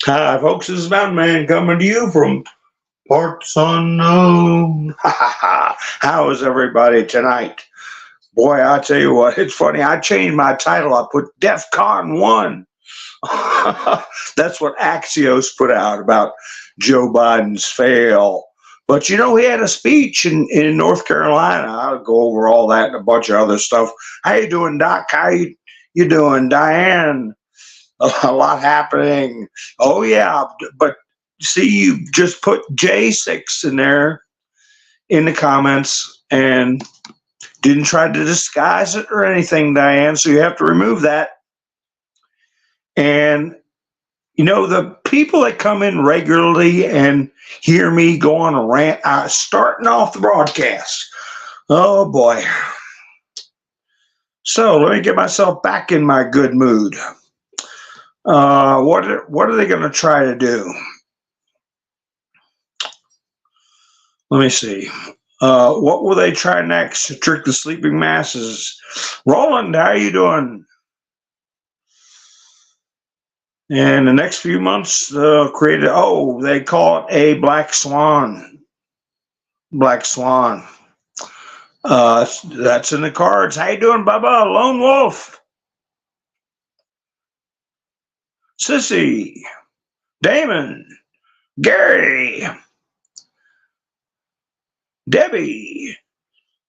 Hi, folks. This is Mountain Man coming to you from parts unknown. How is everybody tonight? Boy, I tell you what, it's funny. I changed my title. I put DEFCON 1. That's what Axios put out about Joe Biden's fail. But you know, he had a speech in North Carolina. I'll go over all that and a bunch of other stuff. How you doing, Doc? How you doing, Diane? A lot happening. Oh yeah, but see, you just put J6 in there in the comments and didn't try to disguise it or anything, Diane. So you have to remove that. And you know, the people that come in regularly and hear me go on a rant, starting off the broadcast. Oh boy. So let me get myself back in my good mood. What are they going to try to do? Let me see. What will they try next to trick the sleeping masses? Roland, how are you doing? And the next few months, created. Oh, they call it a black swan. Black swan. That's in the cards. How you doing, Bubba? Lone Wolf. Sissy, Damon, Gary, Debbie,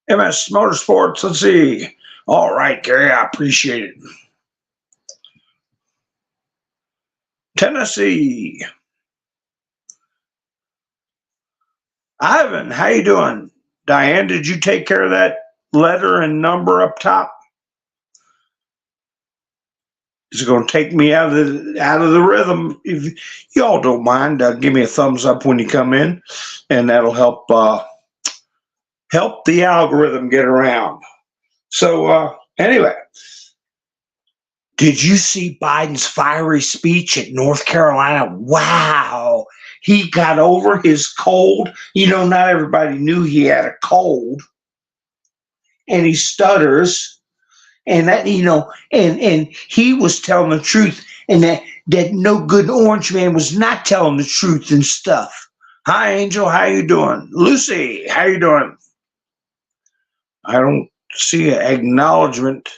MS Motorsports. Let's see. All right, Gary, I appreciate it. Tennessee. Ivan, how you doing? Diane, did you take care of that letter and number up top? It's going to take me out of the rhythm. If y'all don't mind, give me a thumbs up when you come in, and that'll help the algorithm get around. So anyway, did you see Biden's fiery speech at North Carolina? Wow, he got over his cold. You know, not everybody knew he had a cold, and he stutters. And that, you know, and he was telling the truth, and that no good orange man was not telling the truth and stuff. Hi, Angel, how you doing? Lucy, how you doing? I don't see an acknowledgement.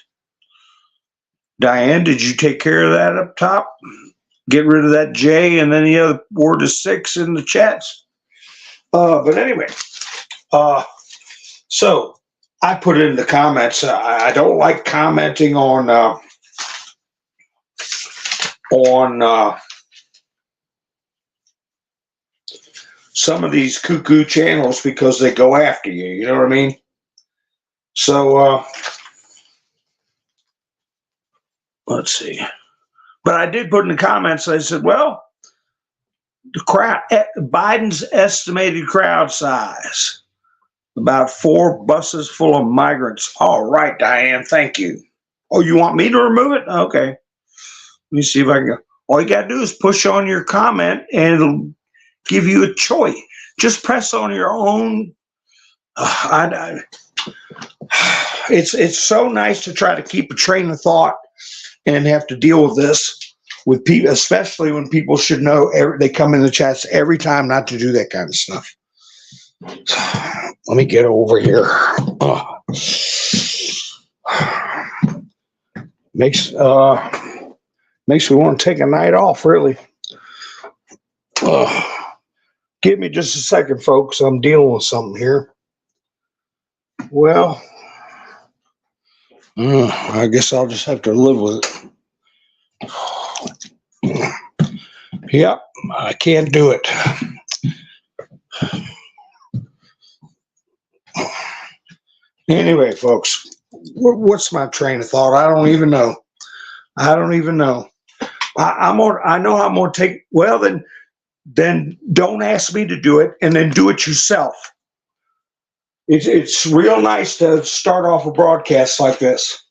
Diane, did you take care of that up top? Get rid of that J and then the other word is 6 in the chats. But anyway, so I put it in the comments. I don't like commenting on some of these cuckoo channels because they go after you. You know what I mean? So let's see. But I did put in the comments. I said, well, the crowd, Biden's estimated crowd size. About 4 buses full of migrants. All right, Diane, thank you. Oh, you want me to remove it? Okay. Let me see if I can go. All you got to do is push on your comment and it'll give you a choice. Just press on your own. It's so nice to try to keep a train of thought and have to deal with this with people, especially when people should know they come in the chats every time not to do that kind of stuff. Let me get over here. Makes me want to take a night off, really. Give me just a second, folks. I'm dealing with something here. Well, I guess I'll just have to live with it. Yep, I can't do it. Anyway, folks, what's my train of thought? I don't even know. I know I'm going to take. Well, then don't ask me to do it, and then do it yourself. It's real nice to start off a broadcast like this.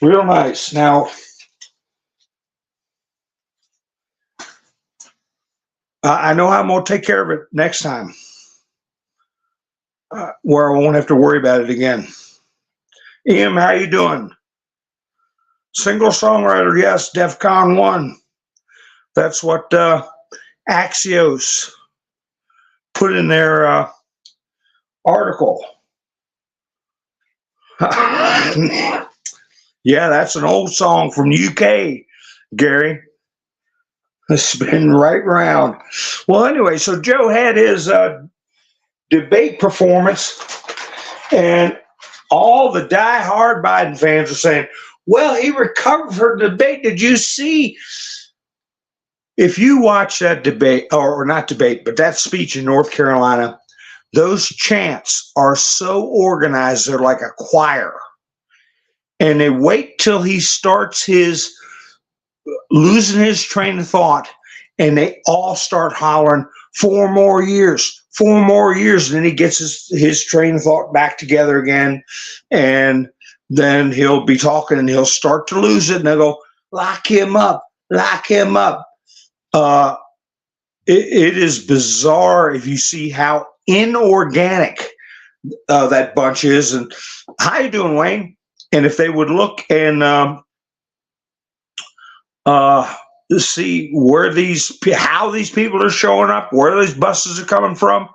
Real nice. Now, I know how I'm going to take care of it next time. Where I won't have to worry about it again. Ian, how you doing? Single songwriter, yes, DEFCON 1. That's what Axios put in their article. Yeah, that's an old song from UK, Gary. It's been right round. Well, anyway, so Joe had his debate performance, and all the diehard Biden fans are saying, well, he recovered from the debate. Did you see? If you watch that debate, or not debate, but that speech in North Carolina, those chants are so organized, they're like a choir. And they wait till he starts losing his train of thought, and they all start hollering, 4 more years, 4 more years. And then he gets his train of thought back together again. And then he'll be talking and he'll start to lose it. And they'll go, lock him up, lock him up. It is bizarre if you see how inorganic that bunch is. And how you doing, Wayne? And if they would look and see how these people are showing up, where these buses are coming from,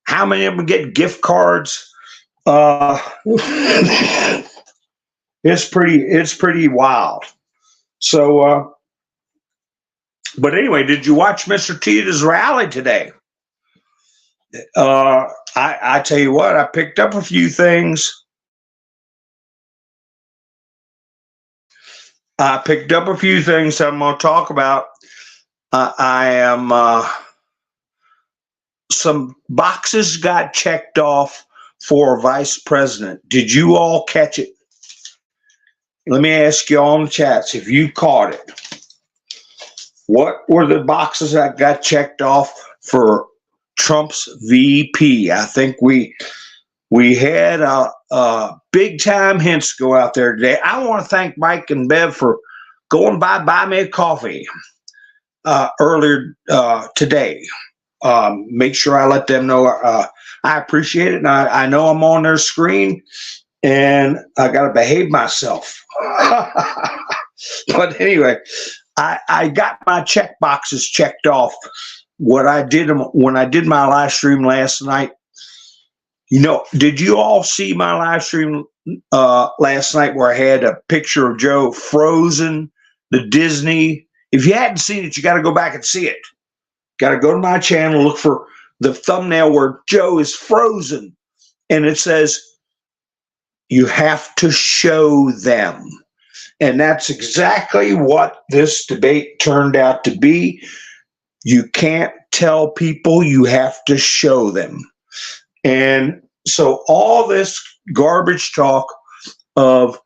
how many of them get gift cards. It's pretty wild. So, but anyway, did you watch Mr. Tita's rally today? I tell you what, I picked up a few things. I picked up a few things I'm going to talk about. Some boxes got checked off for vice president. Did you all catch it? Let me ask you all in the chats if you caught it. What were the boxes that got checked off for Trump's VP? I think we had big time hints go out there today. I want to thank Mike and Bev for going by buy me a coffee earlier today. Make sure I let them know I appreciate it. And I know I'm on their screen and I got to behave myself. But anyway, I got my check boxes checked off. What I did when I did my live stream last night. You know, did you all see my live stream last night where I had a picture of Joe frozen, the Disney? If you hadn't seen it, you got to go back and see it. Got to go to my channel, look for the thumbnail where Joe is frozen. And it says, you have to show them. And that's exactly what this debate turned out to be. You can't tell people, you have to show them. And so all this garbage talk of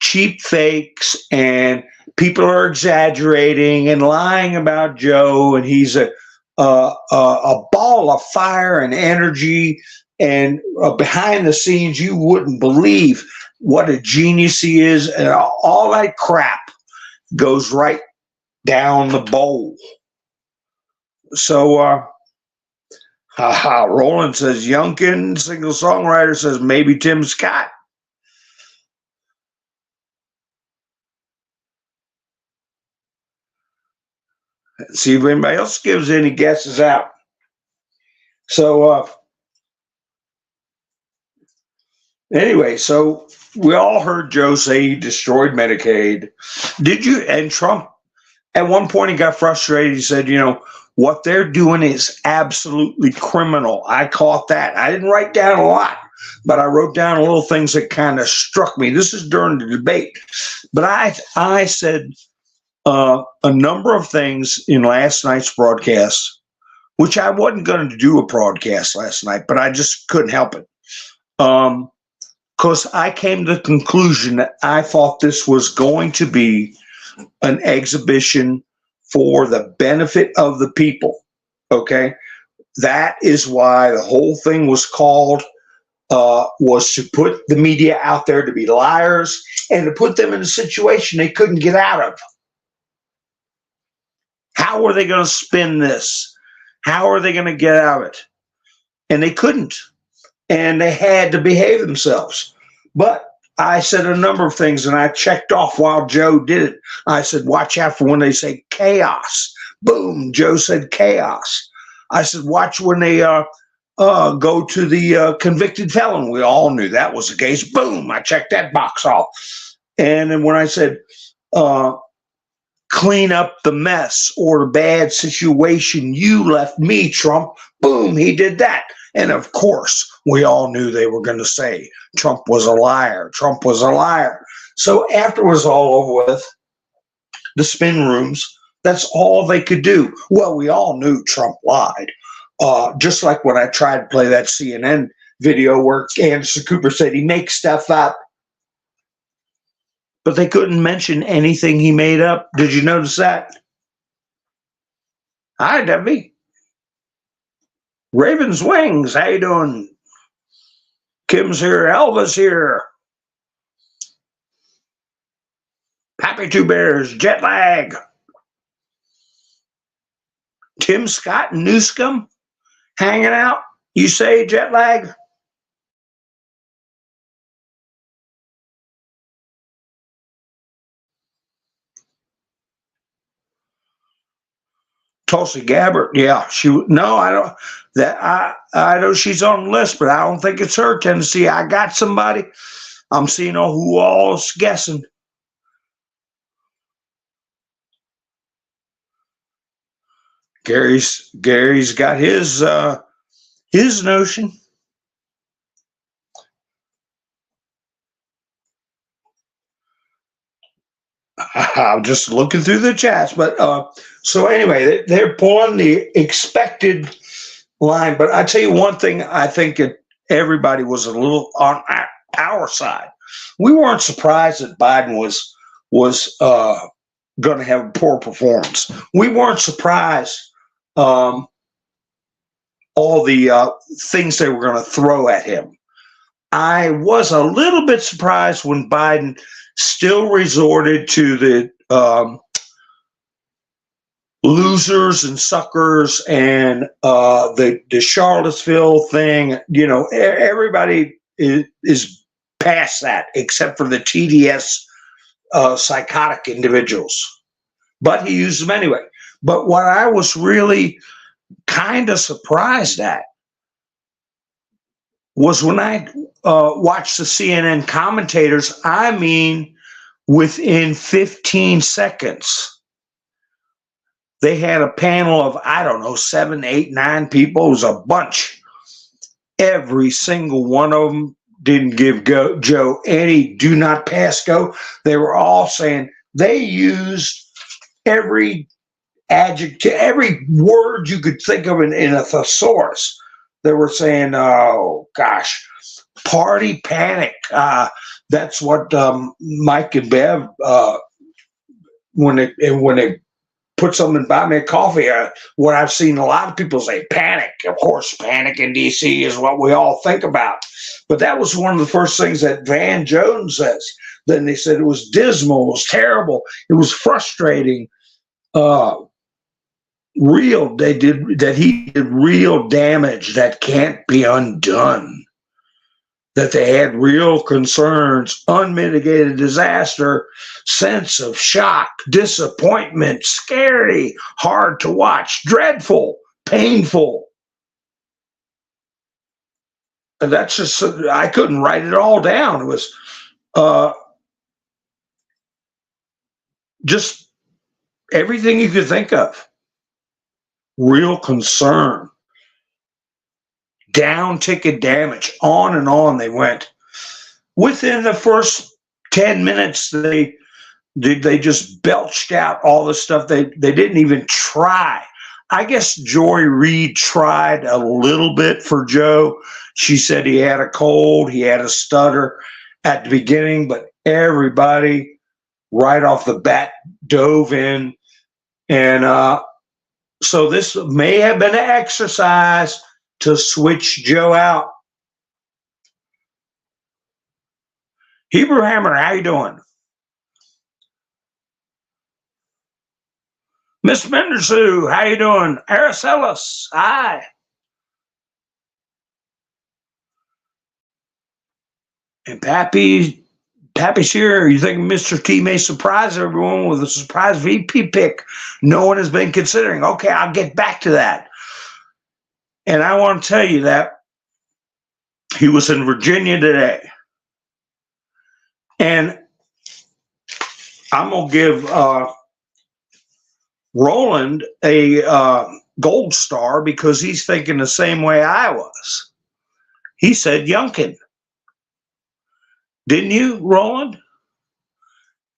cheap fakes and people are exaggerating and lying about Joe, and he's a ball of fire and energy, and behind the scenes you wouldn't believe what a genius he is, and all that crap goes right down the bowl. So Roland says Youngkin, single songwriter, says maybe Tim Scott. Let's see if anybody else gives any guesses out. So anyway, so we all heard Joe say he destroyed Medicaid. Did you? And Trump, at one point, he got frustrated. He said, you know, what they're doing is absolutely criminal. I caught that. I didn't write down a lot, but I wrote down little things that kind of struck me. This is during the debate. But I said a number of things in last night's broadcast, which I wasn't going to do a broadcast last night, but I just couldn't help it. Because I came to the conclusion that I thought this was going to be an exhibition for the benefit of the people, okay? That is why the whole thing was called, was to put the media out there to be liars and to put them in a situation they couldn't get out of. How were they going to spin this? How are they going to get out of it? And they couldn't. And they had to behave themselves. But I said a number of things, and I checked off while Joe did it. I said, watch out for when they say chaos, Boom, Joe said chaos. I said, watch when they go to the convicted felon. We all knew that was the case. Boom, I checked that box off. And then when I said, clean up the mess or the bad situation you left me, Trump, boom, he did that. And of course, we all knew they were going to say Trump was a liar. Trump was a liar. So after it was all over with, the spin rooms, that's all they could do. Well, we all knew Trump lied. Just like when I tried to play that CNN video where Anderson Cooper said he makes stuff up. But they couldn't mention anything he made up. Did you notice that? Hi, Debbie. Raven's Wings, how you doing? Kim's here, Elva's here. Happy Two Bears, jet lag. Tim Scott and Newscomb hanging out. You say jet lag? Tulsi Gabbard, yeah, I don't. I know she's on the list, but I don't think it's her. Tennessee, I got somebody. I'm seeing who all's guessing. Gary's got his notion. I'm just looking through the chats, but so anyway, they're pulling the expected line. But I tell you one thing, I think everybody was a little on our side. We weren't surprised that Biden was going to have a poor performance. We weren't surprised all the things they were going to throw at him. I was a little bit surprised when Biden still resorted to the losers and suckers and the Charlottesville thing. You know, everybody is past that except for the TDS psychotic individuals. But he used them anyway. But what I was really kind of surprised at was when I watched the CNN commentators, I mean, within 15 seconds, they had a panel of, I don't know, 7, 8, 9 people. It was a bunch. Every single one of them didn't give Joe any do not pass go. They were all saying they used every adjective, every word you could think of in a thesaurus. They were saying, oh, gosh, party panic. That's what Mike and Bev, when they put something by me a coffee, what I've seen a lot of people say, panic. Of course, panic in D.C. is what we all think about. But that was one of the first things that Van Jones says. Then they said it was dismal, it was terrible, it was frustrating. He did real damage that can't be undone. That they had real concerns, unmitigated disaster, sense of shock, disappointment, scary, hard to watch, dreadful, painful. And that's just, I couldn't write it all down. It was just everything you could think of. Real concern. Down ticket damage, on and on they went. Within the first 10 minutes, they just belched out all the stuff. They didn't even try. I guess Joy Reid tried a little bit for Joe. She said he had a cold, he had a stutter at the beginning, but everybody right off the bat dove in. And so this may have been an exercise to switch Joe out. Hebrew Hammer, how you doing? Miss Mendersu, how you doing? Araceli, hi. And Pappy Pappy Shearer, you think Mr. T may surprise everyone with a surprise VP pick no one has been considering? Okay, I'll get back to that. And I want to tell you that he was in Virginia today. And I'm going to give Roland a gold star because he's thinking the same way I was. He said Youngkin. Didn't you, Roland?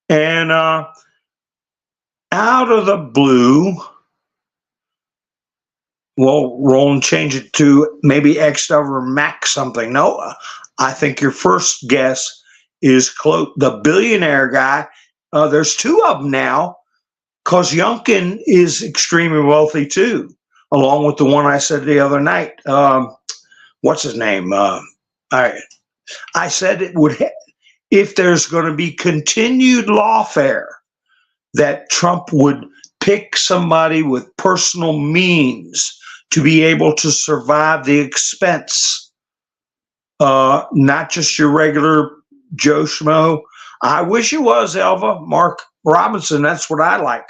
And out of the blue, well, Roland changed it to maybe X over Max something. No, I think your first guess is the billionaire guy. There's two of them now because Youngkin is extremely wealthy too, along with the one I said the other night. What's his name? I said it would, if there's going to be continued lawfare, that Trump would pick somebody with personal means to be able to survive the expense, not just your regular Joe Schmo. I wish it was, Elva. Mark Robinson, that's what I like.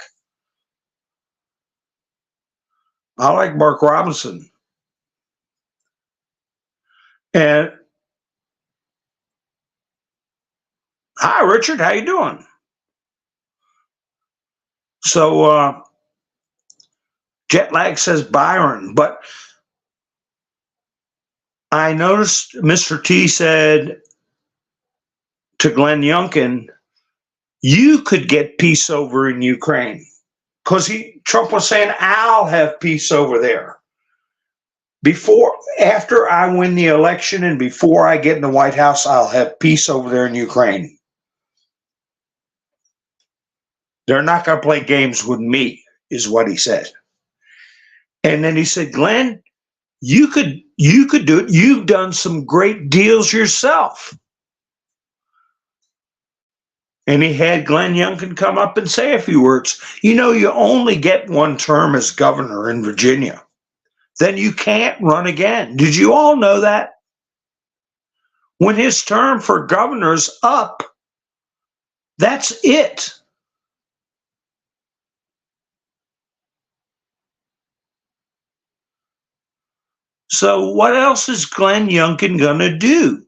I like Mark Robinson. And hi, Richard. How you doing? So Jetlag says Byron, but I noticed Mr. T said to Glenn Youngkin, you could get peace over in Ukraine. Because Trump was saying, I'll have peace over there. After I win the election and before I get in the White House, I'll have peace over there in Ukraine. They're not going to play games with me, is what he said. And then he said, Glenn, you could do it. You've done some great deals yourself. And he had Glenn Youngkin come up and say a few words. You know, you only get one term as governor in Virginia. Then you can't run again. Did you all know that? When his term for governor's up, that's it. So what else is Glenn Youngkin going to do?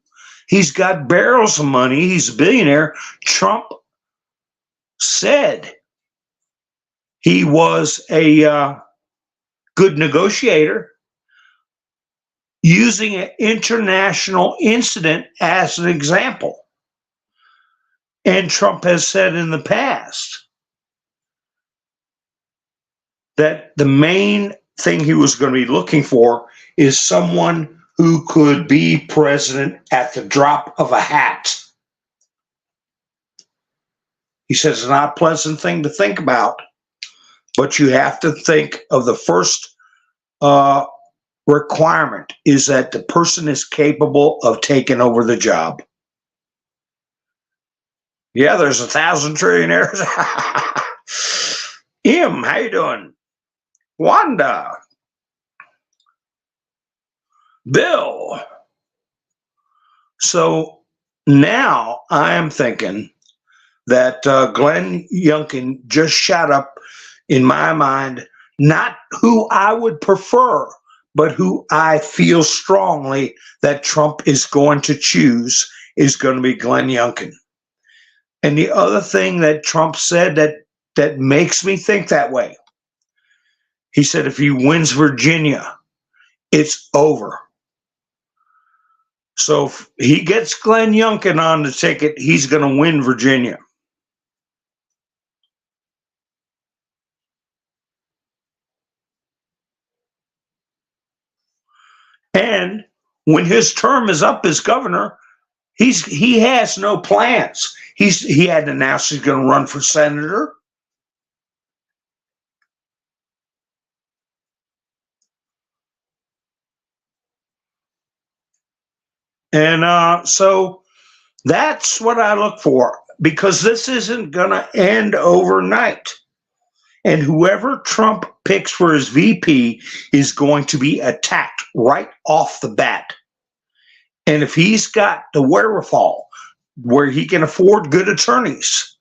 He's got barrels of money. He's a billionaire. Trump said he was a good negotiator, using an international incident as an example. And Trump has said in the past that the main thing he was going to be looking for is someone who could be president at the drop of a hat. He says it's not a pleasant thing to think about, but you have to think of the first requirement is that the person is capable of taking over the job. Yeah, there's 1,000 trillionaires. Im, how you doing? Wanda. Bill. So now I am thinking that Glenn Youngkin just shot up, in my mind, not who I would prefer, but who I feel strongly that Trump is going to choose is going to be Glenn Youngkin. And the other thing that Trump said that makes me think that way, he said if he wins Virginia, it's over. So if he gets Glenn Youngkin on the ticket, he's going to win Virginia. And when his term is up as governor, he has no plans. He had announced he's going to run for senator. And so that's what I look for, because this isn't going to end overnight. And whoever Trump picks for his VP is going to be attacked right off the bat. And if he's got the wherewithal, where he can afford good attorneys,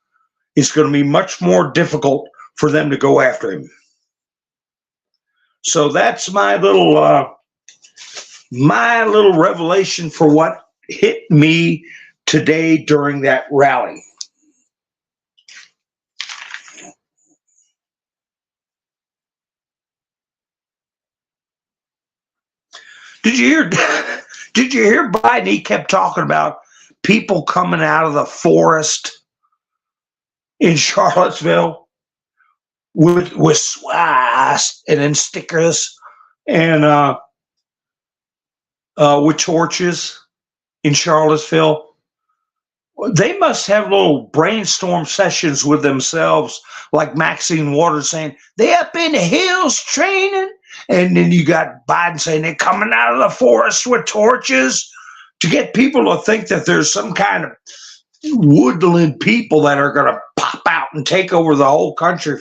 it's going to be much more difficult for them to go after him. So that's my little revelation for what hit me today during that rally. Did you hear Biden? He kept talking about people coming out of the forest in Charlottesville with swasts and then stickers and with torches in Charlottesville. They must have little brainstorm sessions with themselves, like Maxine Waters saying, they up in the hills training. And then you got Biden saying they're coming out of the forest with torches to get people to think that there's some kind of woodland people that are going to pop out and take over the whole country.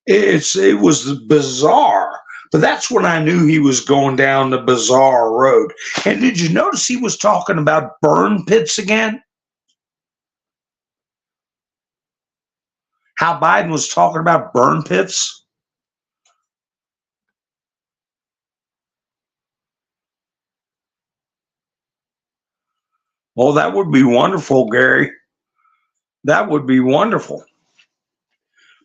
It was bizarre. But that's when I knew he was going down the bizarre road. And did you notice he was talking about burn pits again? How Biden was talking about burn pits? Well, that would be wonderful, Gary. That would be wonderful.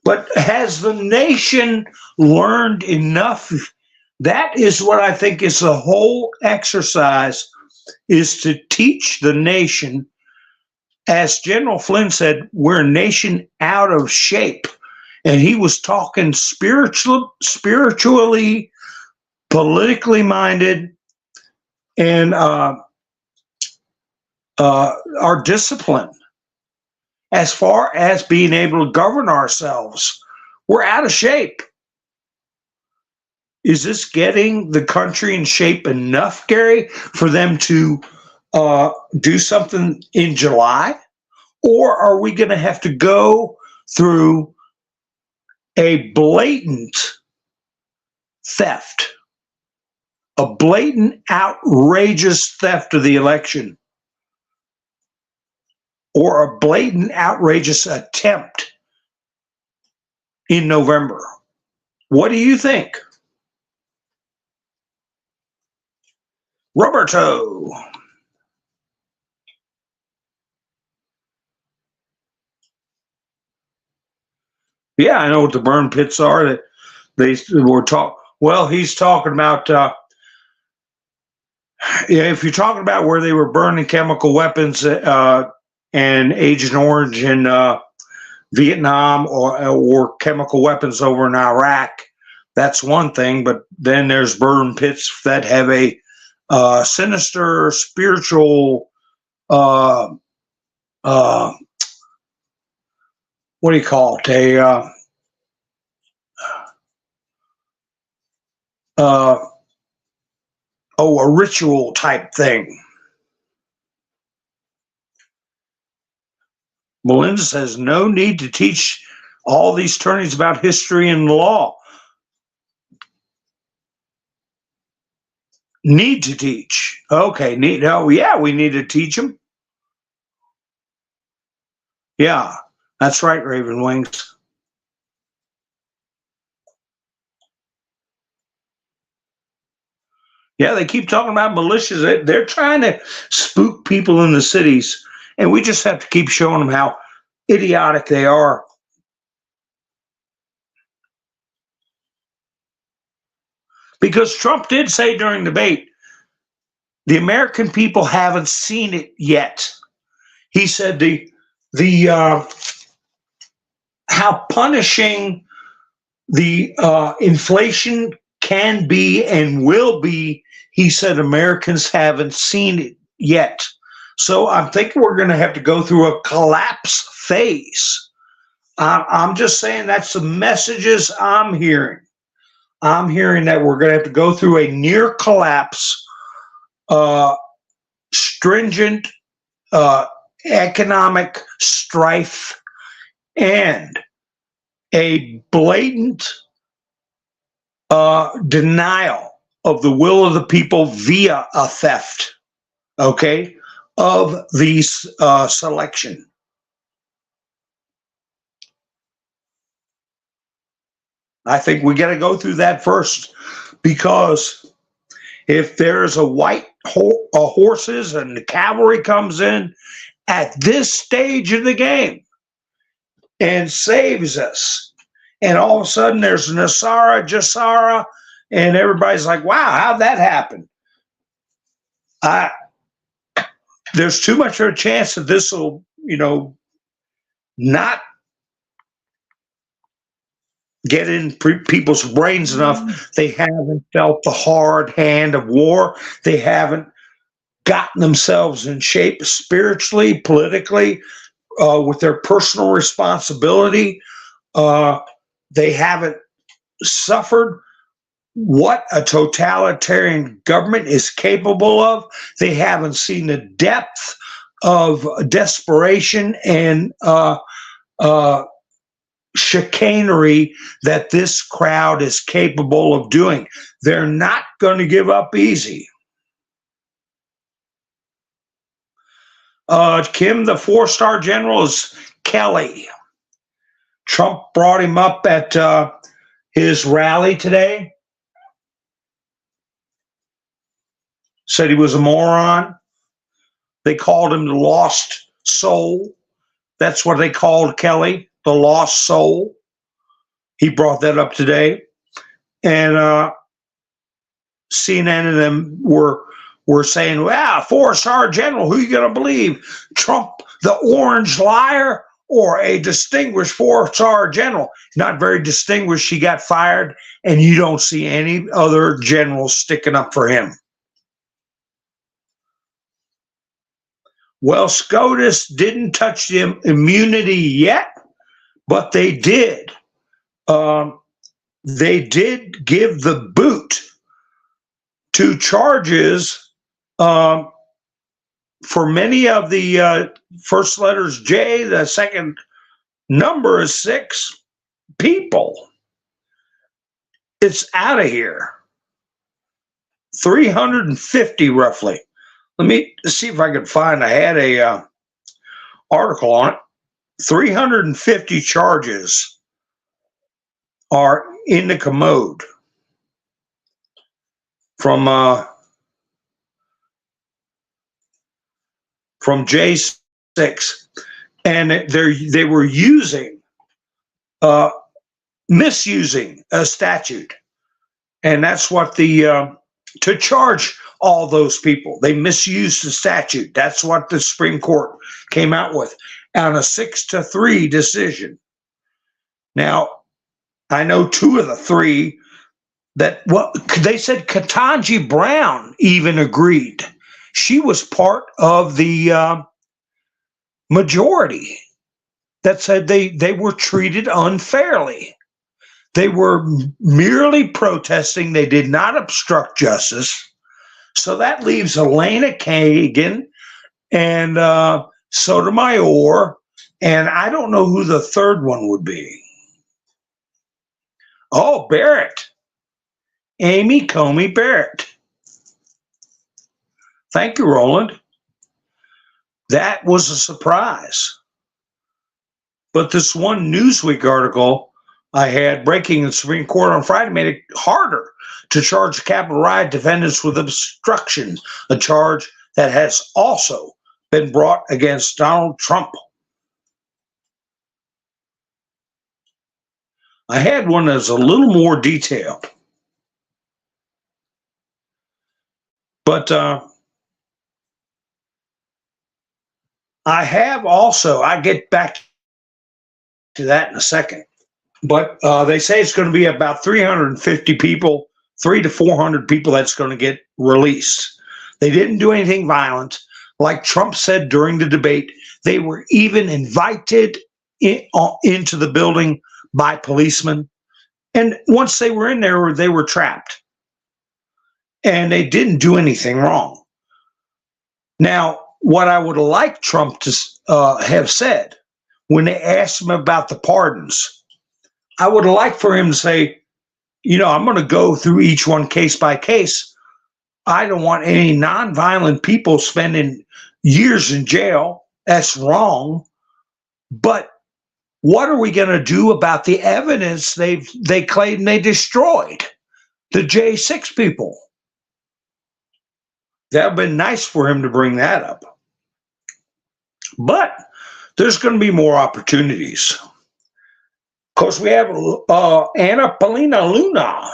But has the nation learned enough? That is what I think is the whole exercise, is to teach the nation. As General Flynn said, we're a nation out of shape. And he was talking spiritually, politically minded, and our discipline. As far as being able to govern ourselves, we're out of shape. Is this getting the country in shape enough, Gary, for them to do something in July? Or are we going to have to go through a blatant theft, a blatant, outrageous theft of the election, or a blatant, outrageous attempt in November? What do you think? Roberto. Yeah, I know what the burn pits are. That they were talk. Well, he's talking about. If you're talking about where they were burning chemical weapons and Agent Orange in Vietnam, or chemical weapons over in Iraq, that's one thing. But then there's burn pits that have a sinister spiritual. What do you call it? A ritual type thing. Melinda says, no need to teach all these attorneys about history and law. Need to teach. Okay, yeah, we need to teach them. Yeah, that's right, Raven Wings. Yeah, they keep talking about militias. They're trying to spook people in the cities, and we just have to keep showing them how idiotic they are. Because Trump did say during the debate, the American people haven't seen it yet. He said how punishing the inflation can be and will be. He said Americans haven't seen it yet. So I'm thinking we're going to have to go through a collapse phase. I'm just saying that's the messages I'm hearing. I'm hearing that we're going to have to go through a near collapse, stringent economic strife, and a blatant denial of the will of the people via a theft. Okay? of the selection. I think we got to go through that first, because if there's a white horses and the cavalry comes in at this stage of the game and saves us, and all of a sudden there's Nasara, Jasara, and everybody's like, wow, how'd that happen? There's too much of a chance that this will, not get in people's brains enough. They haven't felt the hard hand of war. They haven't gotten themselves in shape spiritually, politically, with their personal responsibility. They haven't suffered what a totalitarian government is capable of. They haven't seen the depth of desperation and chicanery that this crowd is capable of doing. They're not going to give up easy. Kim, the 4-star general, is Kelly. Trump brought him up at his rally today. Said he was a moron. They called him the lost soul. That's what they called Kelly, the lost soul. He brought that up today. And CNN and them were saying, wow, 4-star general, who are you going to believe? Trump, the orange liar, or a distinguished 4-star general? Not very distinguished. He got fired, and you don't see any other generals sticking up for him. Well, SCOTUS didn't touch the immunity yet, but they did. They did give the boot to charges for many of the first letters J, the second number is 6 people. It's out of here. 350 roughly. Let me see if I can find. I had a article on it. 350 charges are in the commode from J6, and they were misusing a statute, and that's what to charge all those people. They misused the statute. That's what the Supreme Court came out with on a 6-3 decision. Now, I know 2 of the 3 that they said Ketanji Brown even agreed. She was part of the majority that said they were treated unfairly. They were merely protesting. They did not obstruct justice. So that leaves Elena Kagan and Sotomayor, and I don't know who the third one would be. Oh, Barrett. Amy Coney Barrett. Thank you, Roland. That was a surprise. But this one Newsweek article I had breaking in the Supreme Court on Friday made it harder to charge the Capitol riot defendants with obstruction, a charge that has also been brought against Donald Trump. I had one that's a little more detailed. But I have also, I get back to that in a second. But they say it's going to be about 350 people, 300 to 400 people that's going to get released. They didn't do anything violent. Like Trump said during the debate, they were even invited into the building by policemen. And once they were in there, they were trapped. And they didn't do anything wrong. Now, what I would like Trump to have said when they asked him about the pardons, I would like for him to say, I'm going to go through each one case by case. I don't want any nonviolent people spending, years in jail. That's wrong. But what are we going to do about the evidence they claim they destroyed? The J6 people. That would have been nice for him to bring that up. But there's going to be more opportunities. Of course, we have Anna Paulina Luna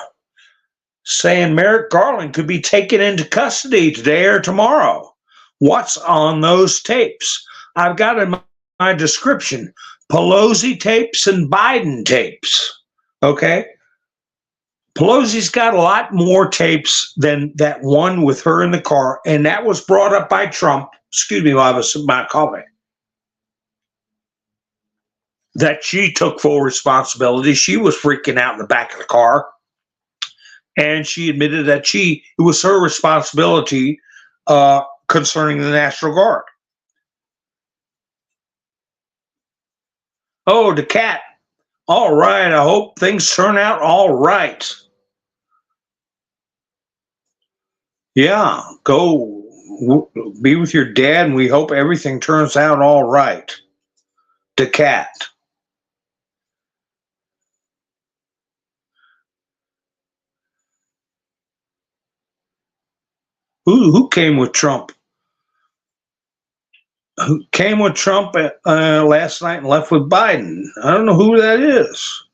saying Merrick Garland could be taken into custody today or tomorrow. What's on those tapes? I've got in my description Pelosi tapes and Biden tapes. Okay? Pelosi's got a lot more tapes than that one with her in the car, and that was brought up by Trump. Excuse me while I was my coffee. That she took full responsibility. She was freaking out in the back of the car, and she admitted that it was her responsibility concerning the National Guard. Oh, the cat. All right. I hope things turn out all right. Yeah, go be with your dad, and we hope everything turns out all right. The cat. Who came with Trump? Who came with Trump last night and left with Biden? I don't know who that is.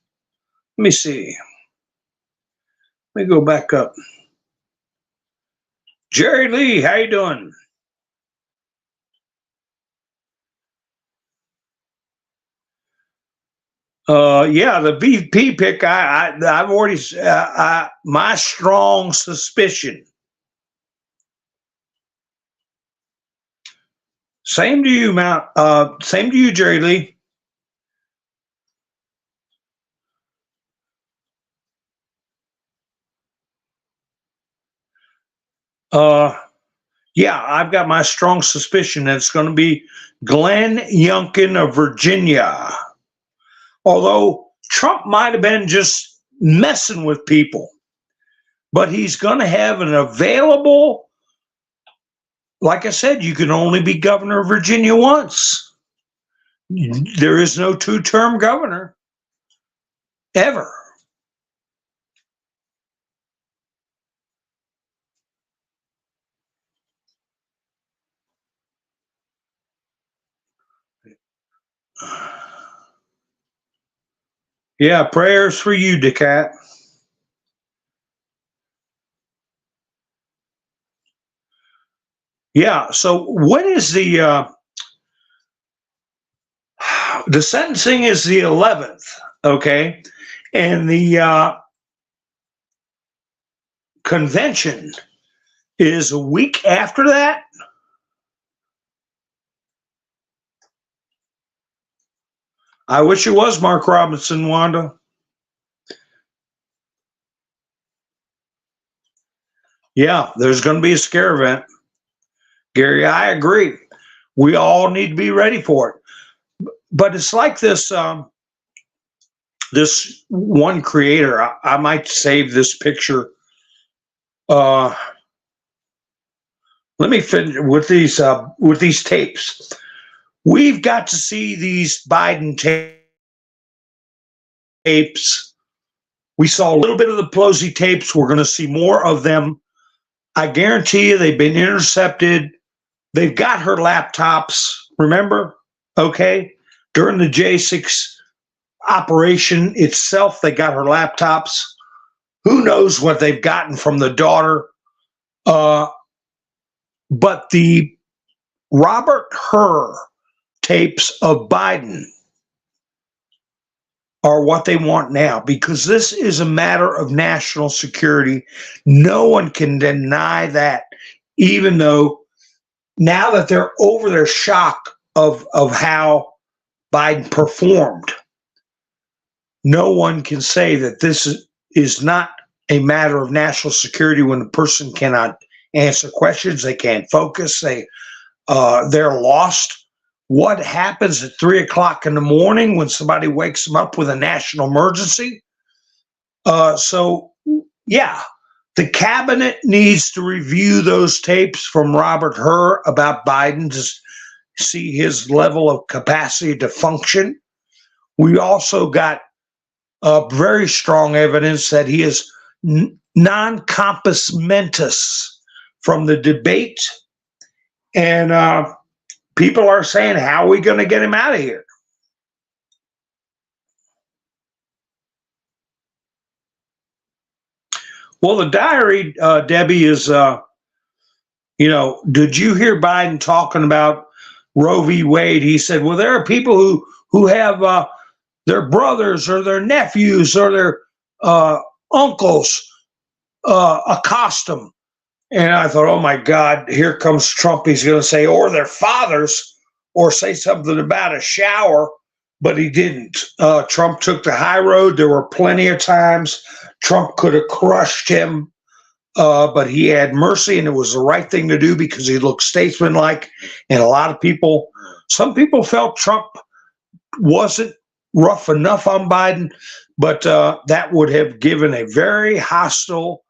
Let me see. Let me go back up. Jerry Lee, how you doing? Yeah, the VP pick. I've already my strong suspicion. Same to you, same to you, Jerry Lee. Yeah, I've got my strong suspicion that it's going to be Glenn Youngkin of Virginia. Although Trump might have been just messing with people, but he's going to have an available. Like I said, you can only be governor of Virginia once. There is no two-term governor ever. Yeah, prayers for you, DeCat. Yeah, so when is the sentencing is the 11th, okay? And the convention is a week after that? I wish it was Mark Robinson, Wanda. Yeah, there's going to be a scare event. Gary, I agree. We all need to be ready for it. But it's like this this one creator. I might save this picture. Let me finish with these tapes. We've got to see these Biden tapes. We saw a little bit of the Pelosi tapes. We're going to see more of them. I guarantee you they've been intercepted. They've got her laptops, remember? Okay? During the J6 operation itself, they got her laptops. Who knows what they've gotten from the daughter? But the Robert Hur tapes of Biden are what they want now, because this is a matter of national security. No one can deny that, even though now that they're over their shock of how Biden performed, no one can say that this is not a matter of national security when the person cannot answer questions, they can't focus, they're lost. What happens at 3 o'clock in the morning when somebody wakes them up with a national emergency? So, yeah, The cabinet needs to review those tapes from Robert Hur about Biden to see his level of capacity to function. We also got very strong evidence that he is non-compos mentis from the debate. And people are saying, how are we going to get him out of here? Well, the diary, Debbie, is, did you hear Biden talking about Roe v. Wade? He said, well, there are people who have their brothers or their nephews or their uncles accost them. And I thought, oh, my God, here comes Trump. He's going to say, or their fathers, or say something about a shower. But he didn't. Trump took the high road. There were plenty of times Trump could have crushed him, but he had mercy, and it was the right thing to do because he looked statesmanlike. And a lot of people, some people felt Trump wasn't rough enough on Biden, but that would have given a very hostile,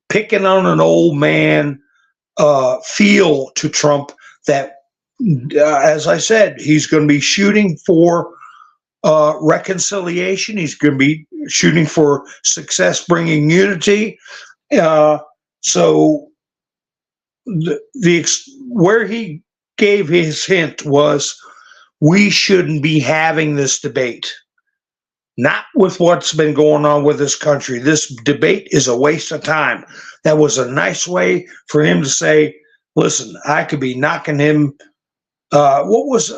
picking on an old man feel to Trump that, as I said, he's going to be shooting for reconciliation. He's going to be shooting for success, bringing unity. So where he gave his hint was, we shouldn't be having this debate. Not with what's been going on with this country. This debate is a waste of time. That was a nice way for him to say, listen, I could be knocking him. What was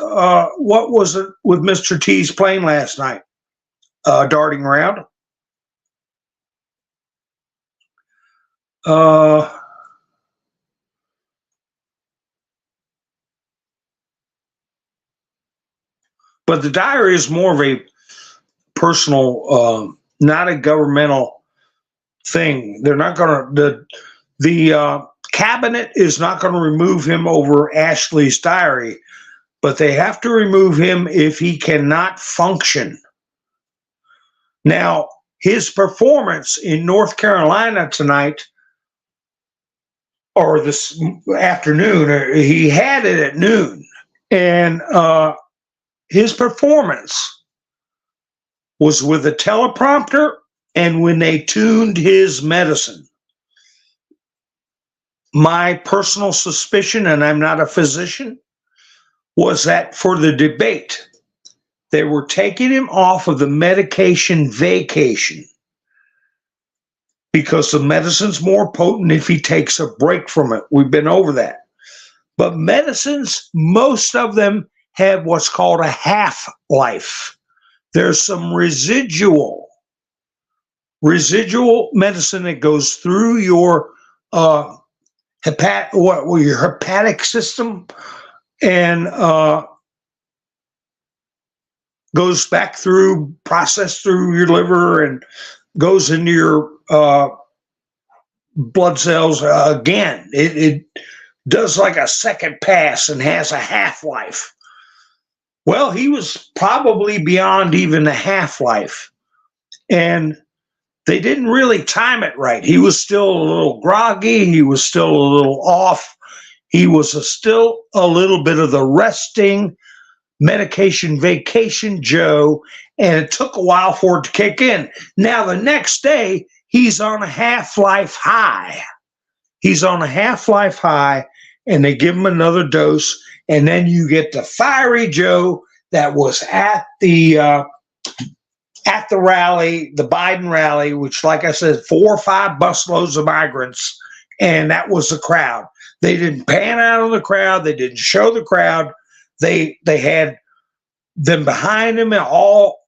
it with Mr. T's plane last night? Darting around. But the diary is more of a personal, not a governmental thing. They're not going to, the cabinet is not going to remove him over Ashley's diary, but they have to remove him if he cannot function. Now, his performance in North Carolina tonight, or this afternoon, he had it at noon, and his performance was with a teleprompter and when they tuned his medicine. My personal suspicion, and I'm not a physician, was that for the debate, they were taking him off of the medication vacation because the medicine's more potent if he takes a break from it. We've been over that. But medicines, most of them have what's called a half-life. There's some residual medicine that goes through your hepatic system and goes back through, processed through your liver and goes into your blood cells again. It does like a second pass and has a half-life. Well, he was probably beyond even the half-life, and they didn't really time it right. He was still a little groggy. He was still a little off. He was still a little bit of the resting medication vacation Joe, and it took a while for it to kick in. Now, the next day, he's on a half-life high. He's on a half-life high, and they give him another dose, and then you get the fiery Joe that was at the rally, the Biden rally, which, like I said, 4 or 5 busloads of migrants, and that was the crowd. They didn't pan out on the crowd. They didn't show the crowd. They had them behind him and all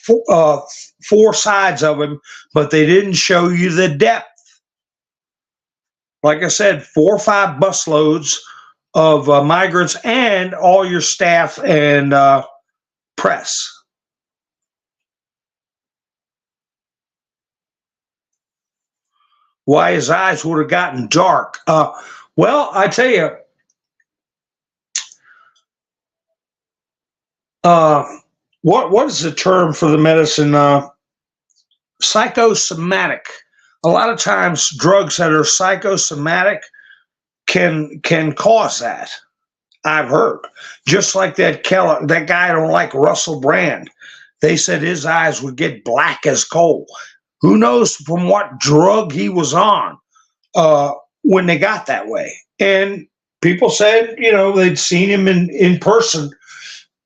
4 sides of him, but they didn't show you the depth. Like I said, 4 or 5 busloads of migrants and all your staff and press. Why his eyes would have gotten dark. Well, I tell you, what is the term for the medicine? Psychosomatic. a lot of times drugs that are psychosomatic can cause that. I've heard. Just like that guy I don't like, Russell Brand. They said his eyes would get black as coal. Who knows from what drug he was on when they got that way. And people said, they'd seen him in person,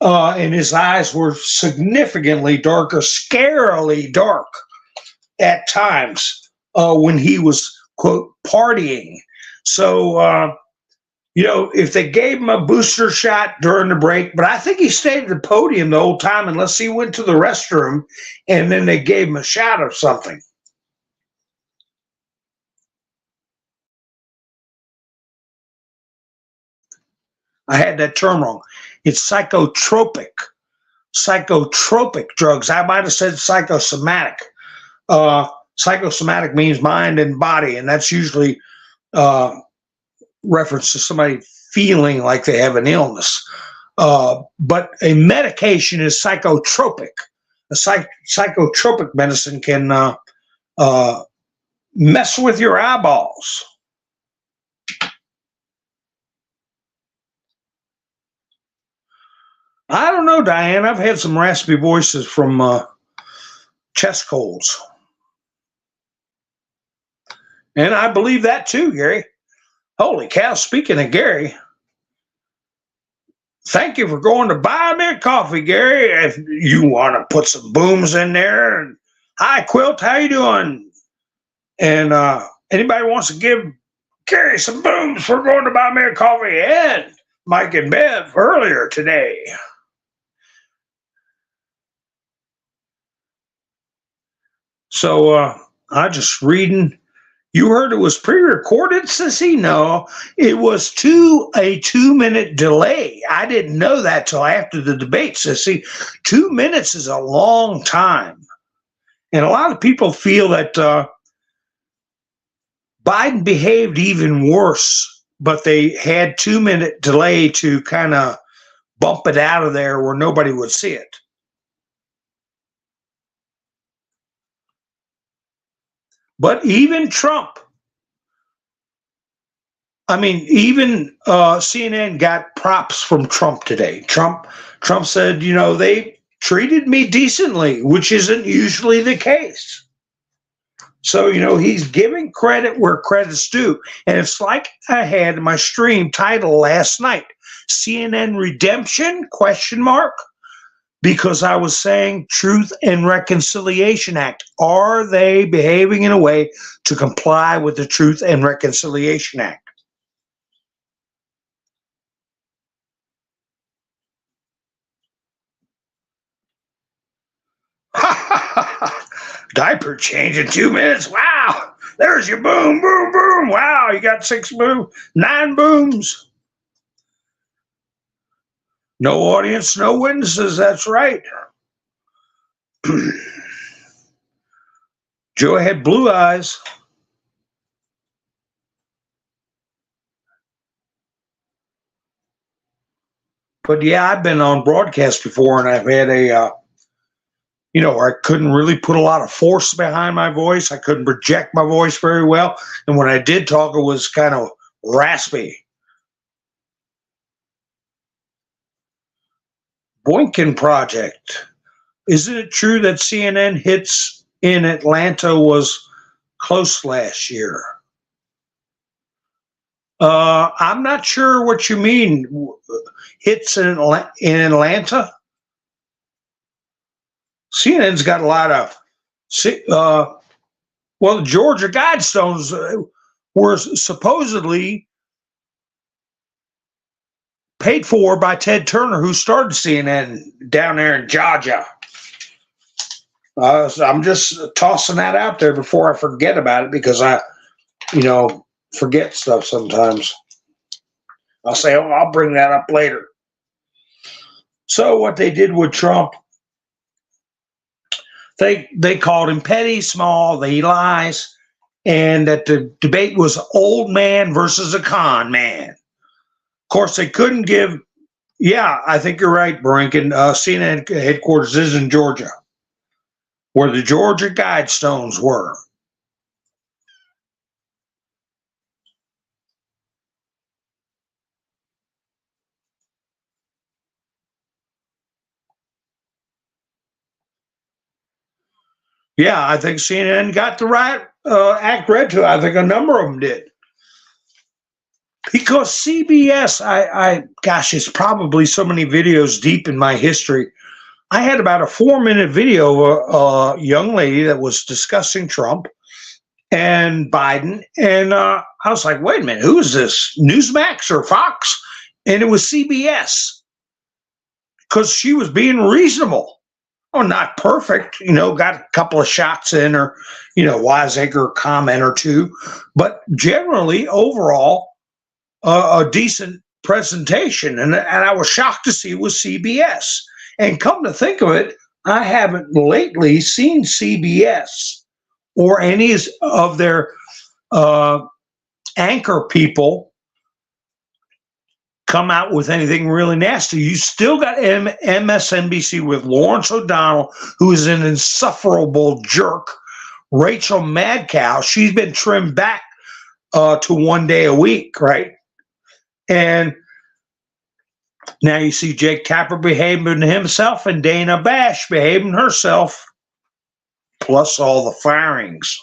and his eyes were significantly darker, scarily dark at times when he was, quote, partying. So, if they gave him a booster shot during the break, but I think he stayed at the podium the whole time unless he went to the restroom and then they gave him a shot or something. I had that term wrong. It's psychotropic drugs. I might have said psychosomatic. Psychosomatic means mind and body, and that's usually reference to somebody feeling like they have an illness. But a medication is psychotropic. A psychotropic medicine can mess with your eyeballs. I don't know, Diane. I've had some raspy voices from chest colds. And I believe that too, Gary. Holy cow, speaking of Gary, thank you for going to buy me a coffee, Gary. If you want to put some booms in there. And hi, Quilt, how you doing? And anybody wants to give Gary some booms for going to buy me a coffee, and Mike and Bev earlier today. So I just reading. You heard it was pre-recorded, Sissy? No, it was a 2-minute delay. I didn't know that till after the debate, Sissy. 2 minutes is a long time. And a lot of people feel that Biden behaved even worse, but they had 2-minute delay to kind of bump it out of there where nobody would see it. But even Trump, even CNN got props from Trump today. Trump said, they treated me decently, which isn't usually the case. So, he's giving credit where credit's due. And it's like I had my stream title last night, CNN Redemption, ? Because I was saying Truth and Reconciliation Act. Are they behaving in a way to comply with the Truth and Reconciliation Act? Diaper change in 2 minutes. Wow. There's your boom, boom, boom. Wow. You got 9 booms. No audience, no witnesses. That's right. Joe had blue eyes. But yeah, I've been on broadcast before, and I've had I couldn't really put a lot of force behind my voice. I couldn't project my voice very well. And when I did talk, it was kind of raspy. Boykin Project. Isn't it true that CNN hits in Atlanta was close last year? I'm not sure what you mean. Hits in Atlanta? CNN's got a lot of, the Georgia Guidestones were supposedly paid for by Ted Turner, who started CNN down there in Georgia. I'm just tossing that out there before I forget about it, because I, forget stuff sometimes. I'll say, I'll bring that up later. So what they did with Trump, they called him petty, small, that he lies, and that the debate was old man versus a con man. Of course, they couldn't give. Yeah, I think you're right, Brinken. CNN headquarters is in Georgia, where the Georgia Guidestones were. Yeah, I think CNN got the right act read to it. I think a number of them did. Because CBS, gosh, it's probably so many videos deep in my history. I had about a 4-minute video of a young lady that was discussing Trump and Biden. And I was like, wait a minute, who is this? Newsmax or Fox? And it was CBS because she was being reasonable. Oh, not perfect, got a couple of shots in or, wiseacre comment or two, but generally overall, a decent presentation. And I was shocked to see it was CBS. And come to think of it, I haven't lately seen CBS or any of their anchor people come out with anything really nasty. You still got MSNBC with Lawrence O'Donnell, who is an insufferable jerk. Rachel Madcow, she's been trimmed back to 1 day a week, right? And now you see Jake Tapper behaving himself and Dana Bash behaving herself, plus all the firings.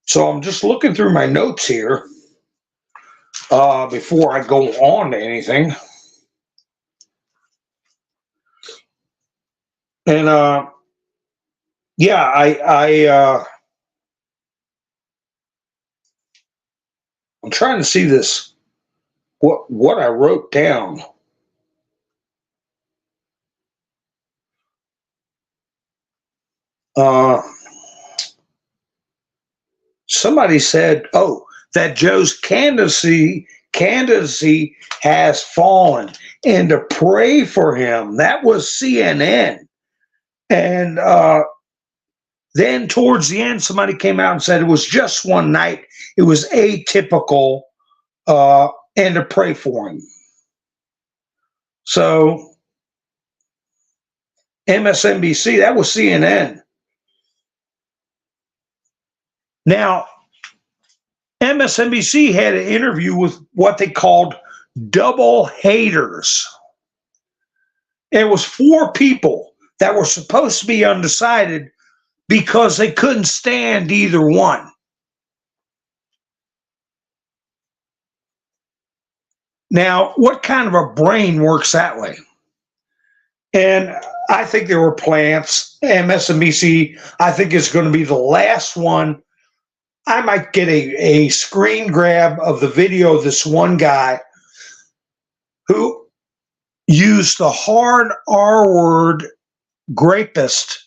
So I'm just looking through my notes here before I go on to anything. And yeah, I'm trying to see this, what I wrote down. Somebody said, that Joe's candidacy has fallen, and to pray for him. That was CNN. And then towards the end, somebody came out and said it was just one night. It was atypical, and to pray for him. So MSNBC, that was CNN. Now, MSNBC had an interview with what they called double haters. It was 4 people that were supposed to be undecided because they couldn't stand either one. Now, what kind of a brain works that way? And I think there were plants. MSNBC, I think, is going to be the last one. I might get a screen grab of the video of this one guy who used the hard R word, rapist,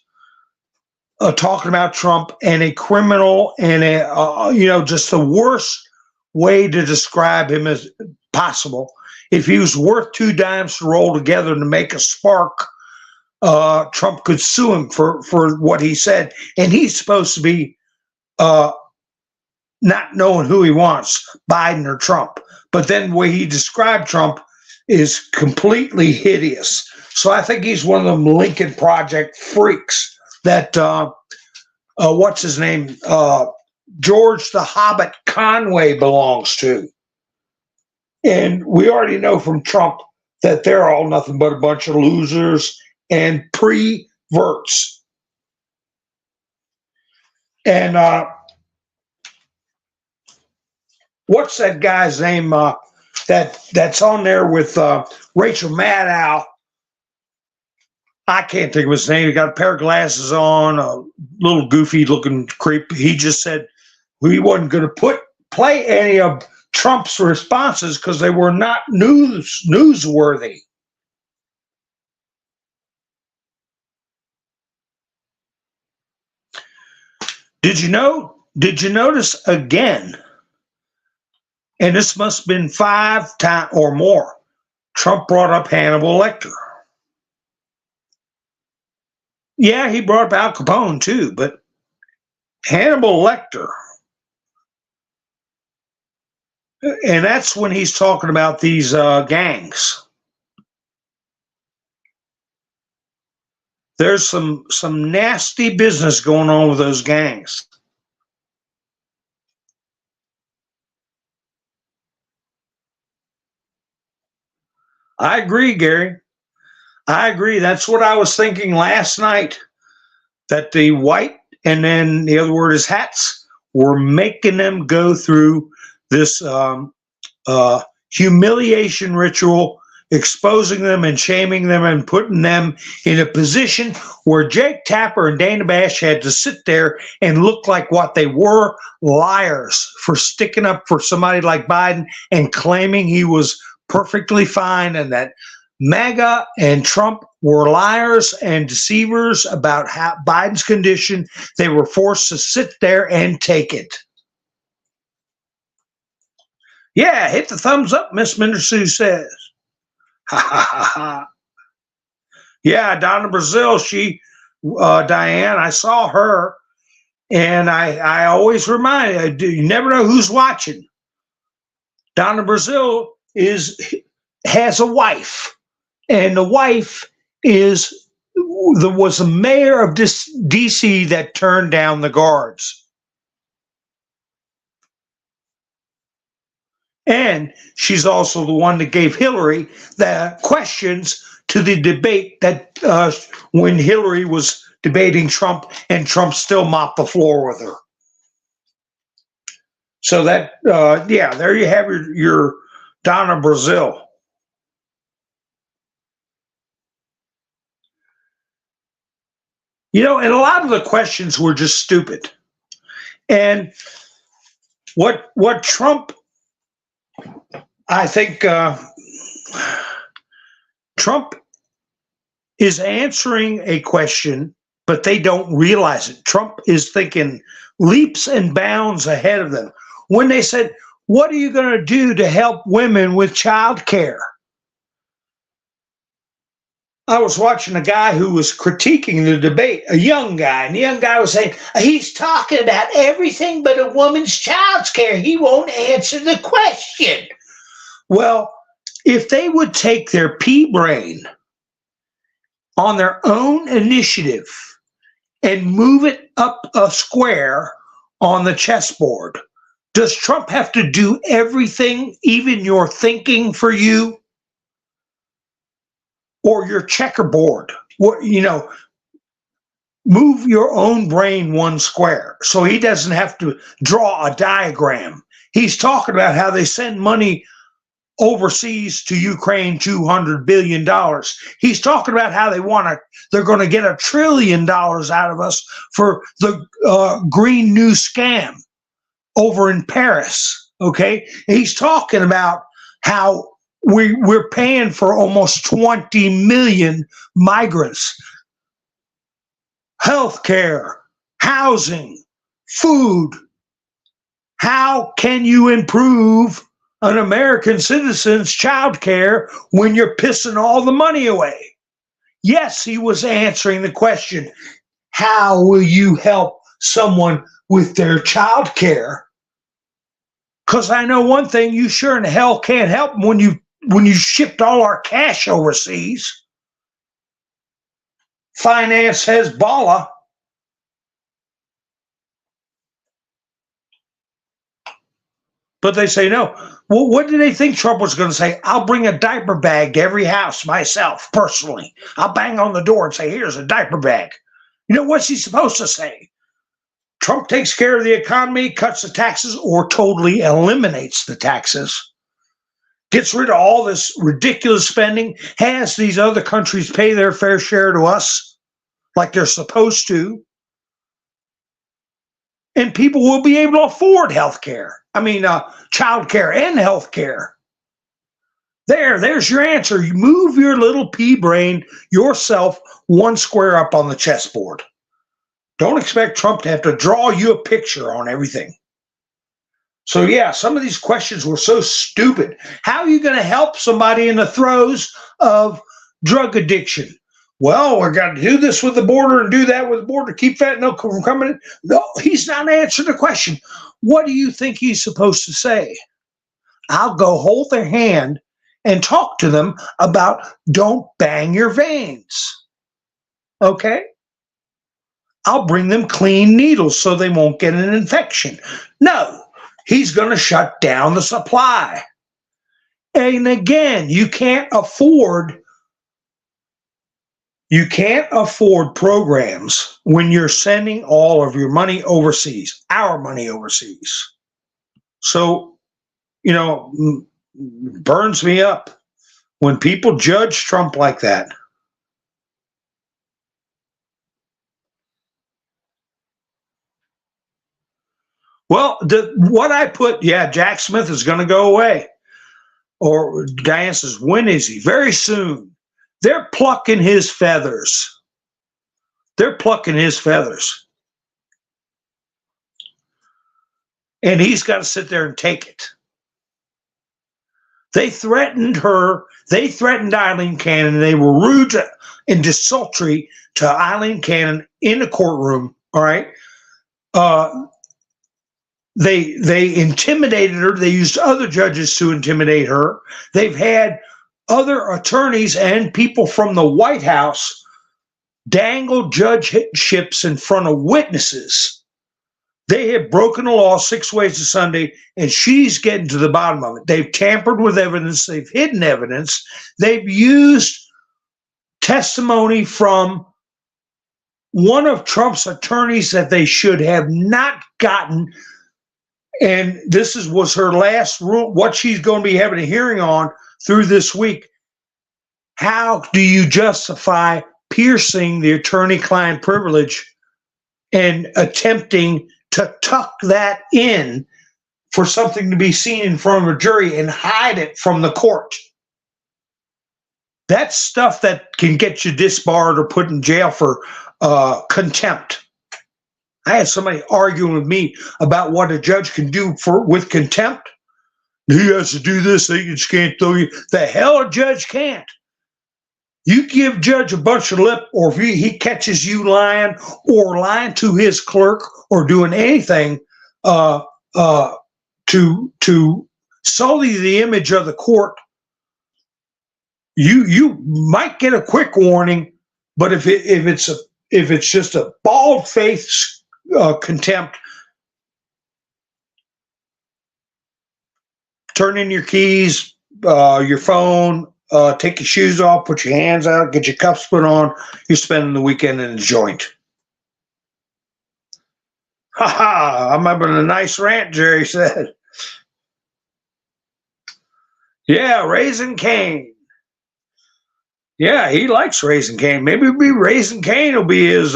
talking about Trump, and a criminal, and just the worst way to describe him as possible. If he was worth 2 dimes to roll together to make a spark, Trump could sue him for what he said. And he's supposed to be not knowing who he wants, Biden or Trump. But then the way he described Trump is completely hideous. So I think he's one of them Lincoln Project freaks that, what's his name? George the Hobbit Conway belongs to. And we already know from Trump that they're all nothing but a bunch of losers and pre-verts. And what's that guy's name that's on there with Rachel Maddow? I can't think of his name. He got a pair of glasses on, a little goofy looking creep. He just said he wasn't going to play any of Trump's responses because they were not newsworthy. Did you notice again? And this must have been 5 times or more. Trump brought up Hannibal Lecter. Yeah, he brought up Al Capone too, but Hannibal Lecter. And that's when he's talking about these gangs. There's some nasty business going on with those gangs. I agree, Gary. I agree. That's what I was thinking last night, that the white, and then the other word is hats, were making them go through this humiliation ritual, exposing them and shaming them and putting them in a position where Jake Tapper and Dana Bash had to sit there and look like what they were, liars, for sticking up for somebody like Biden and claiming he was perfectly fine, and that MAGA and Trump were liars and deceivers about how Biden's condition. They were forced to sit there and take it. Yeah, hit the thumbs up, Miss Mindersue says. Ha ha ha ha. Yeah, Donna Brazil, Diane, I saw her, and I always remind you never know who's watching. Donna Brazil has a wife, and the wife was a mayor of DC that turned down the guards. And she's also the one that gave Hillary the questions to the debate that when Hillary was debating Trump, and Trump still mopped the floor with her. So that, yeah, there you have your Donna Brazil. You know, and a lot of the questions were just stupid. And what Trump, I think Trump is answering a question, but they don't realize it. Trump is thinking leaps and bounds ahead of them. When they said, what are you going to do to help women with child care? I was watching a guy who was critiquing the debate, a young guy, and the young guy was saying, he's talking about everything but a woman's child care. He won't answer the question. Well, if they would take their pea brain on their own initiative and move it up a square on the chessboard, does Trump have to do everything, even your thinking, for you? Or your checkerboard? You know, move your own brain one square so he doesn't have to draw a diagram. He's talking about how they send money overseas to Ukraine, $200 billion. He's talking about how they're going to get $1 trillion out of us for the Green New Scam over in Paris. Okay. And he's talking about how we're paying for almost 20 million migrants. Healthcare, housing, food. How can you improve an American citizen's child care when you're pissing all the money away? Yes, he was answering the question, how will you help someone with their child care? Because I know one thing, you sure in the hell can't help them when you shipped all our cash overseas. Finance Hezbollah. But they say no. Well, what did they think Trump was going to say? I'll bring a diaper bag to every house myself, personally. I'll bang on the door and say, here's a diaper bag. You know, what's he supposed to say? Trump takes care of the economy, cuts the taxes, or totally eliminates the taxes. Gets rid of all this ridiculous spending, has these other countries pay their fair share to us like they're supposed to. And people will be able to afford health care. Child care and health care. There's your answer. You move your little pea brain yourself one square up on the chessboard. Don't expect Trump to have to draw you a picture on everything. So yeah, some of these questions were so stupid. How are you going to help somebody in the throes of drug addiction? Well, we're going to do this with the border and do that with the border, keep fentanyl from coming in. No, he's not answering the question. What do you think he's supposed to say? I'll go hold their hand and talk to them about don't bang your veins. Okay? I'll bring them clean needles so they won't get an infection. No, he's going to shut down the supply. And again, you can't afford programs when you're sending all of your money overseas, our money overseas. So, burns me up when people judge Trump like that. Well, what I put, Jack Smith is going to go away. Or Diane says, when is he? Very soon. They're plucking his feathers. They're plucking his feathers. And he's got to sit there and take it. They threatened her. They threatened Eileen Cannon. They were rude and desultory to Eileen Cannon in the courtroom. All right. They intimidated her. They used other judges to intimidate her. They've had other attorneys and people from the White House dangle judgeships in front of witnesses. They have broken the law 6 ways to Sunday, and she's getting to the bottom of it. They've tampered with evidence. They've hidden evidence. They've used testimony from one of Trump's attorneys that they should have not gotten. And this was her last rule, what she's going to be having a hearing on through this week. How do you justify piercing the attorney-client privilege and attempting to tuck that in for something to be seen in front of a jury and hide it from the court? That's stuff that can get you disbarred or put in jail for contempt. I had somebody arguing with me about what a judge can do with contempt. He has to do this, they just can't throw you. The hell a judge can't. You give judge a bunch of lip, or if he catches you lying or lying to his clerk or doing anything to sully the image of the court, you might get a quick warning. But if it's just a bald-faced contempt, turn in your keys, your phone. Take your shoes off, put your hands out, get your cuffs put on. You're spending the weekend in a joint. Ha ha! I'm having a nice rant, Jerry said. Yeah, Raising Cane. Yeah, he likes Raising Cane. Maybe Raising Cane will be his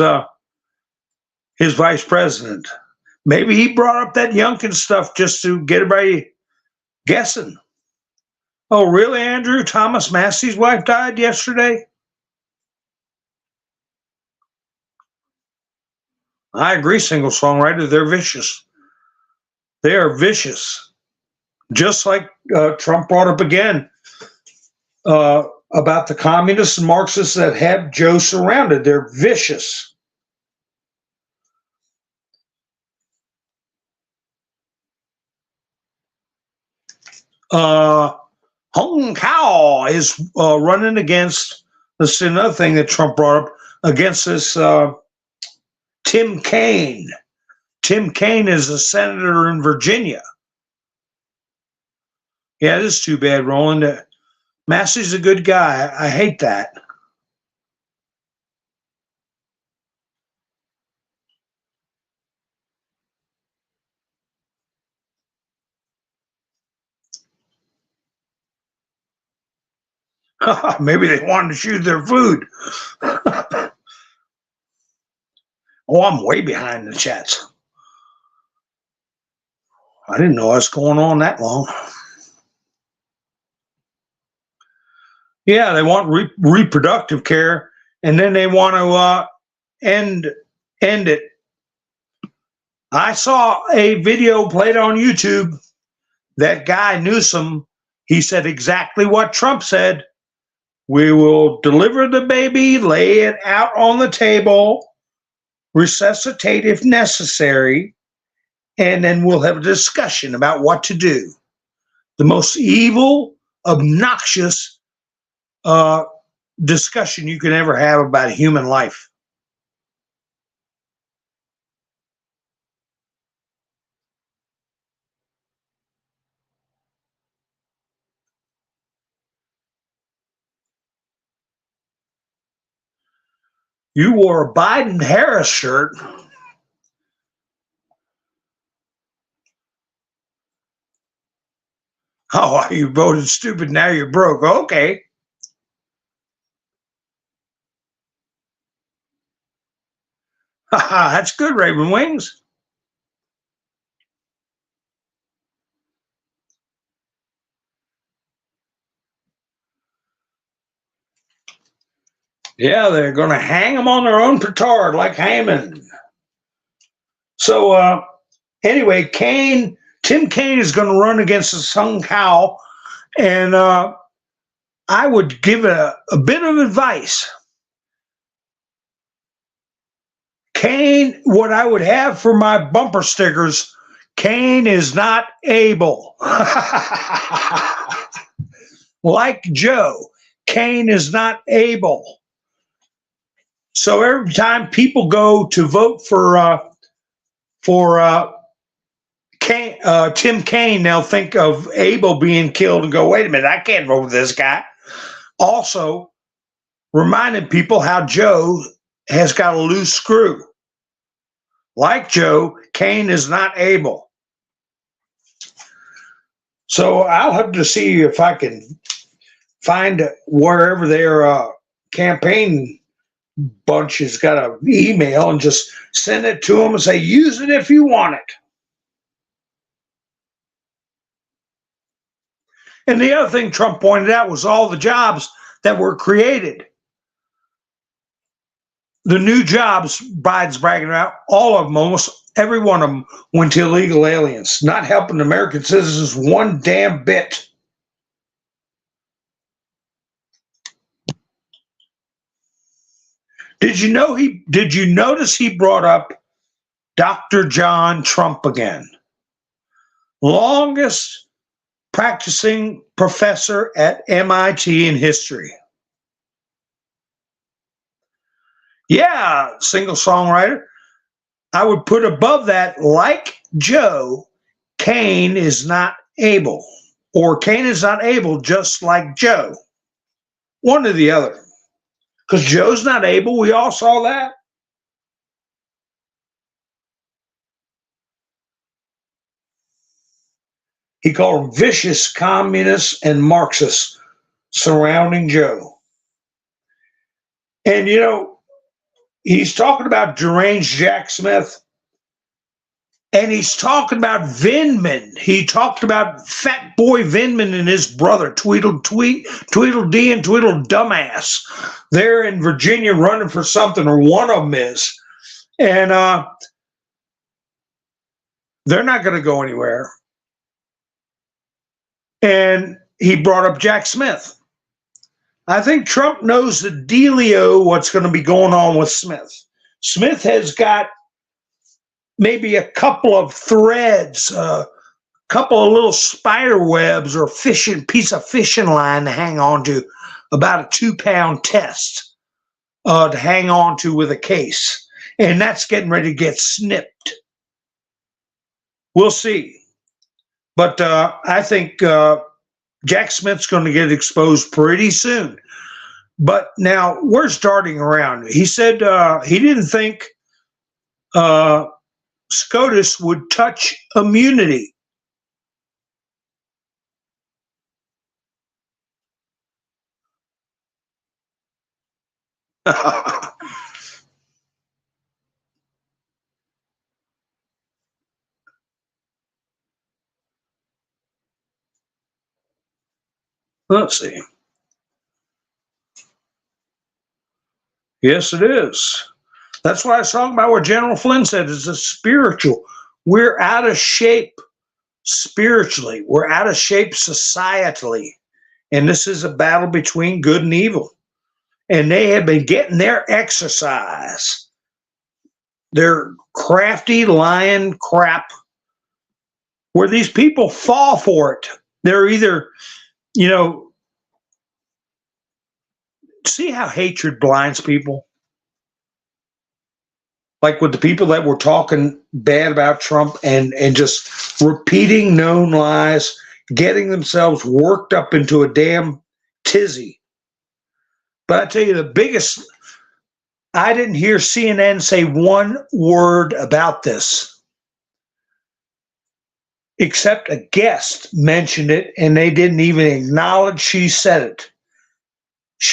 vice president. Maybe he brought up that Youngkin stuff just to get everybody guessing. Oh, really, Andrew? Thomas Massey's wife died yesterday? I agree, single songwriter. They're vicious. They are vicious. Just like Trump brought up again about the communists and Marxists that have Joe surrounded. They're vicious. Hong Kao is running against, this is another thing that Trump brought up, against this Tim Kaine. Tim Kaine is a senator in Virginia. Yeah, this is too bad, Roland. Massey's a good guy. I hate that. Maybe they wanted to shoot their food. Oh, I'm way behind in the chats. I didn't know I was going on that long. Yeah, they want reproductive care, and then they want to end it. I saw a video played on YouTube. That guy Newsom, he said exactly what Trump said. We will deliver the baby, lay it out on the table, resuscitate if necessary, and then we'll have a discussion about what to do. The most evil, obnoxious discussion you can ever have about human life. You wore a Biden-Harris shirt. Oh, you voted stupid. Now you're broke. Okay. That's good, Raven Wings. Yeah, they're going to hang them on their own petard like Haman. So anyway, Tim Kaine is going to run against Sung Kao, and I would give a bit of advice. Kaine, what I would have for my bumper stickers, Kaine is not able. Like Joe, Kaine is not able. So every time people go to vote for Tim Kaine, they'll think of Abel being killed and go, wait a minute, I can't vote for this guy. Also, reminding people how Joe has got a loose screw. Like Joe, Kaine is not able. So I'll have to see if I can find wherever their campaign bunch has got an email and just send it to them and say, use it if you want it. And the other thing Trump pointed out was all the jobs that were created. The new jobs Biden's bragging about, all of them, almost every one of them, went to illegal aliens, not helping American citizens one damn bit. Did you notice he brought up Dr. John Trump again? Longest practicing professor at MIT in history. Yeah, single songwriter. I would put above that, like Joe, Kaine is not able. Or Kaine is not able just like Joe. One or the other. Because Joe's not able. We all saw that. He called them vicious communists and Marxists surrounding Joe. And, you know, he's talking about deranged Jack Smith. And he's talking about Vindman. He talked about Fat Boy Vindman and his brother, Tweedledee and Tweedledumbass. They're in Virginia running for something, or one of them is. And they're not going to go anywhere. And he brought up Jack Smith. I think Trump knows the dealio, what's going to be going on with Smith. Smith has got maybe a couple of threads, a couple of little spider webs or piece of fishing line to hang on to, about a 2-pound test to hang on to with a case. And that's getting ready to get snipped. We'll see. But I think Jack Smith's going to get exposed pretty soon. But now we're starting around. He said he didn't think SCOTUS would touch immunity. Let's see. Yes, it is. That's what I was talking about, what General Flynn said. It's a spiritual. We're out of shape spiritually. We're out of shape societally. And this is a battle between good and evil. And they have been getting their exercise. Their crafty lying crap, where these people fall for it. They're either, you know, see how hatred blinds people? Like with the people that were talking bad about Trump and just repeating known lies, getting themselves worked up into a damn tizzy. But I tell you, the biggest, I didn't hear CNN say one word about this, except a guest mentioned it, and they didn't even acknowledge she said it.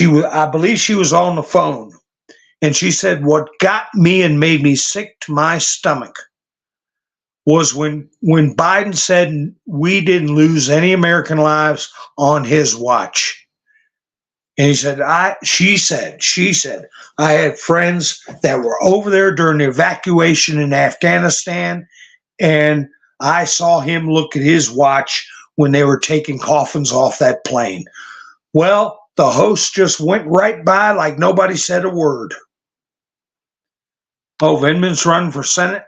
I believe she was on the phone, and she said, what got me and made me sick to my stomach was when Biden said we didn't lose any American lives on his watch. And he said, she said, I had friends that were over there during the evacuation in Afghanistan, and I saw him look at his watch when they were taking coffins off that plane. Well, the host just went right by like nobody said a word. Oh, Vindman's running for Senate?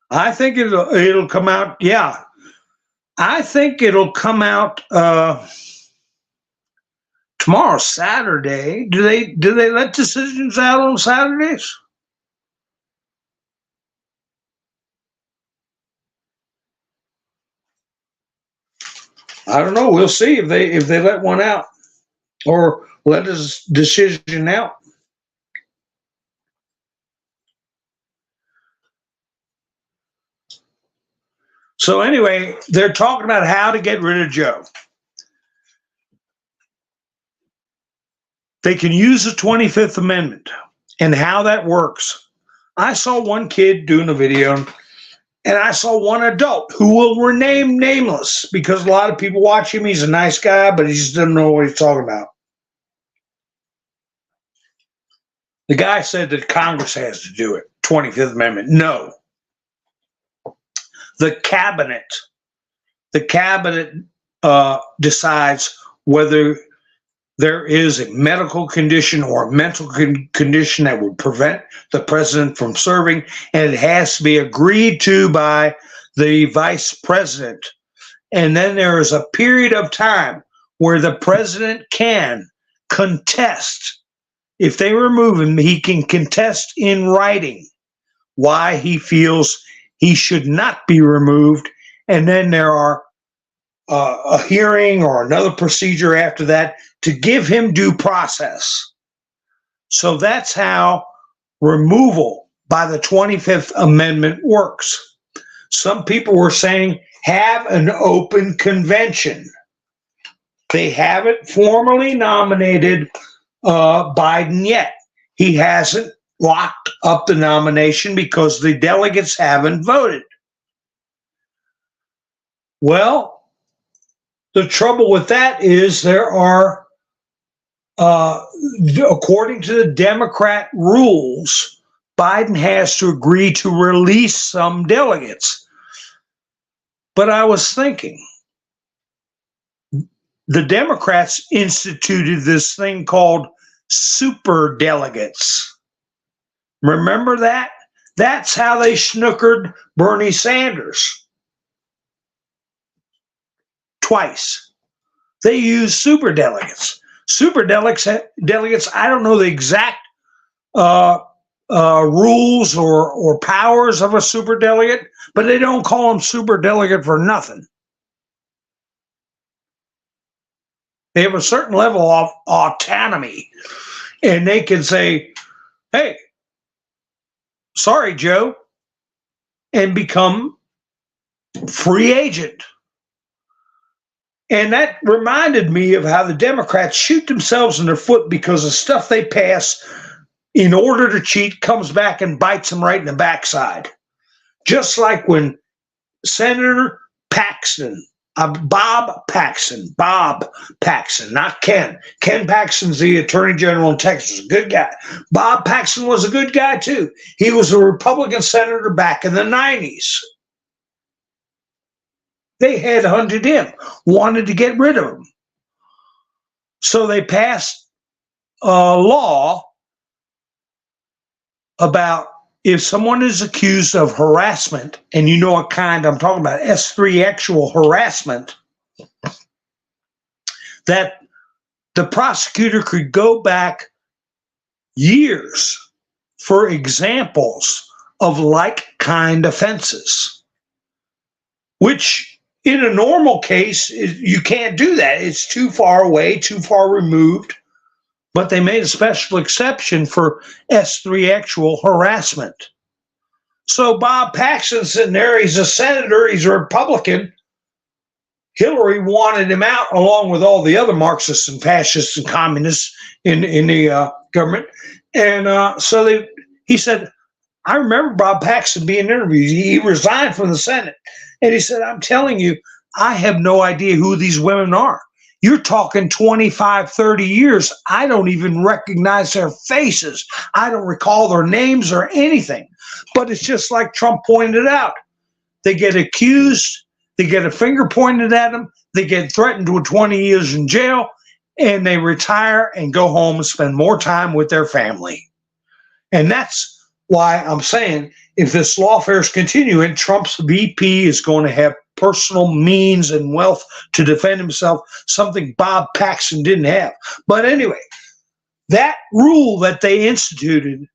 I think it'll come out. Yeah, I think it'll come out tomorrow, Saturday. Do they let decisions out on Saturdays? I don't know. We'll see if they let one out or let a decision out. So anyway, they're talking about how to get rid of Joe. They can use the 25th Amendment and how that works. I saw one kid doing a video, and I saw one adult who will remain nameless because a lot of people watch him. He's a nice guy, but he just doesn't know what he's talking about. The guy said that Congress has to do it, 25th Amendment. No. The cabinet decides whether there is a medical condition or a mental condition that would prevent the president from serving, and it has to be agreed to by the vice president. And then there is a period of time where the president can contest. If they remove him, he can contest in writing why he feels he should not be removed. And then there are a hearing or another procedure after that to give him due process. So that's how removal by the 25th Amendment works. Some people were saying have an open convention. They haven't formally nominated Biden yet. He hasn't locked up the nomination because the delegates haven't voted. Well, the trouble with that is there are, according to the Democrat rules, Biden has to agree to release some delegates. But I was thinking, the Democrats instituted this thing called super delegates. Remember that? That's how they snookered Bernie Sanders. Twice. They used super delegates. Super delegates, I don't know the exact rules or powers of a super delegate, but they don't call them super delegate for nothing. They have a certain level of autonomy, and they can say, hey, sorry, Joe, and become free agent. And that reminded me of how the Democrats shoot themselves in their foot because the stuff they pass in order to cheat comes back and bites them right in the backside. Just like when Senator Paxton, Bob Paxton, not Ken. Ken Paxton's the Attorney General in Texas, a good guy. Bob Paxton was a good guy too. He was a Republican senator back in the 90s. They headhunted him, wanted to get rid of him. So they passed a law about if someone is accused of harassment, and you know what kind I'm talking about, S3 actual harassment, that the prosecutor could go back years for examples of like-kind offenses, which in a normal case, you can't do that. It's too far away, too far removed. But they made a special exception for S3 actual harassment. So Bob Paxton's sitting there, he's a senator, he's a Republican. Hillary wanted him out along with all the other Marxists and fascists and communists in the government. And so he said, I remember Bob Paxton being interviewed. He resigned from the Senate. And he said, I'm telling you, I have no idea who these women are. You're talking 25, 30 years. I don't even recognize their faces. I don't recall their names or anything. But it's just like Trump pointed out. They get accused. They get a finger pointed at them. They get threatened with 20 years in jail. And they retire and go home and spend more time with their family. And that's why I'm saying if this lawfare's continuing, Trump's VP is going to have personal means and wealth to defend himself, something Bob Paxton didn't have. But anyway, that rule that they instituted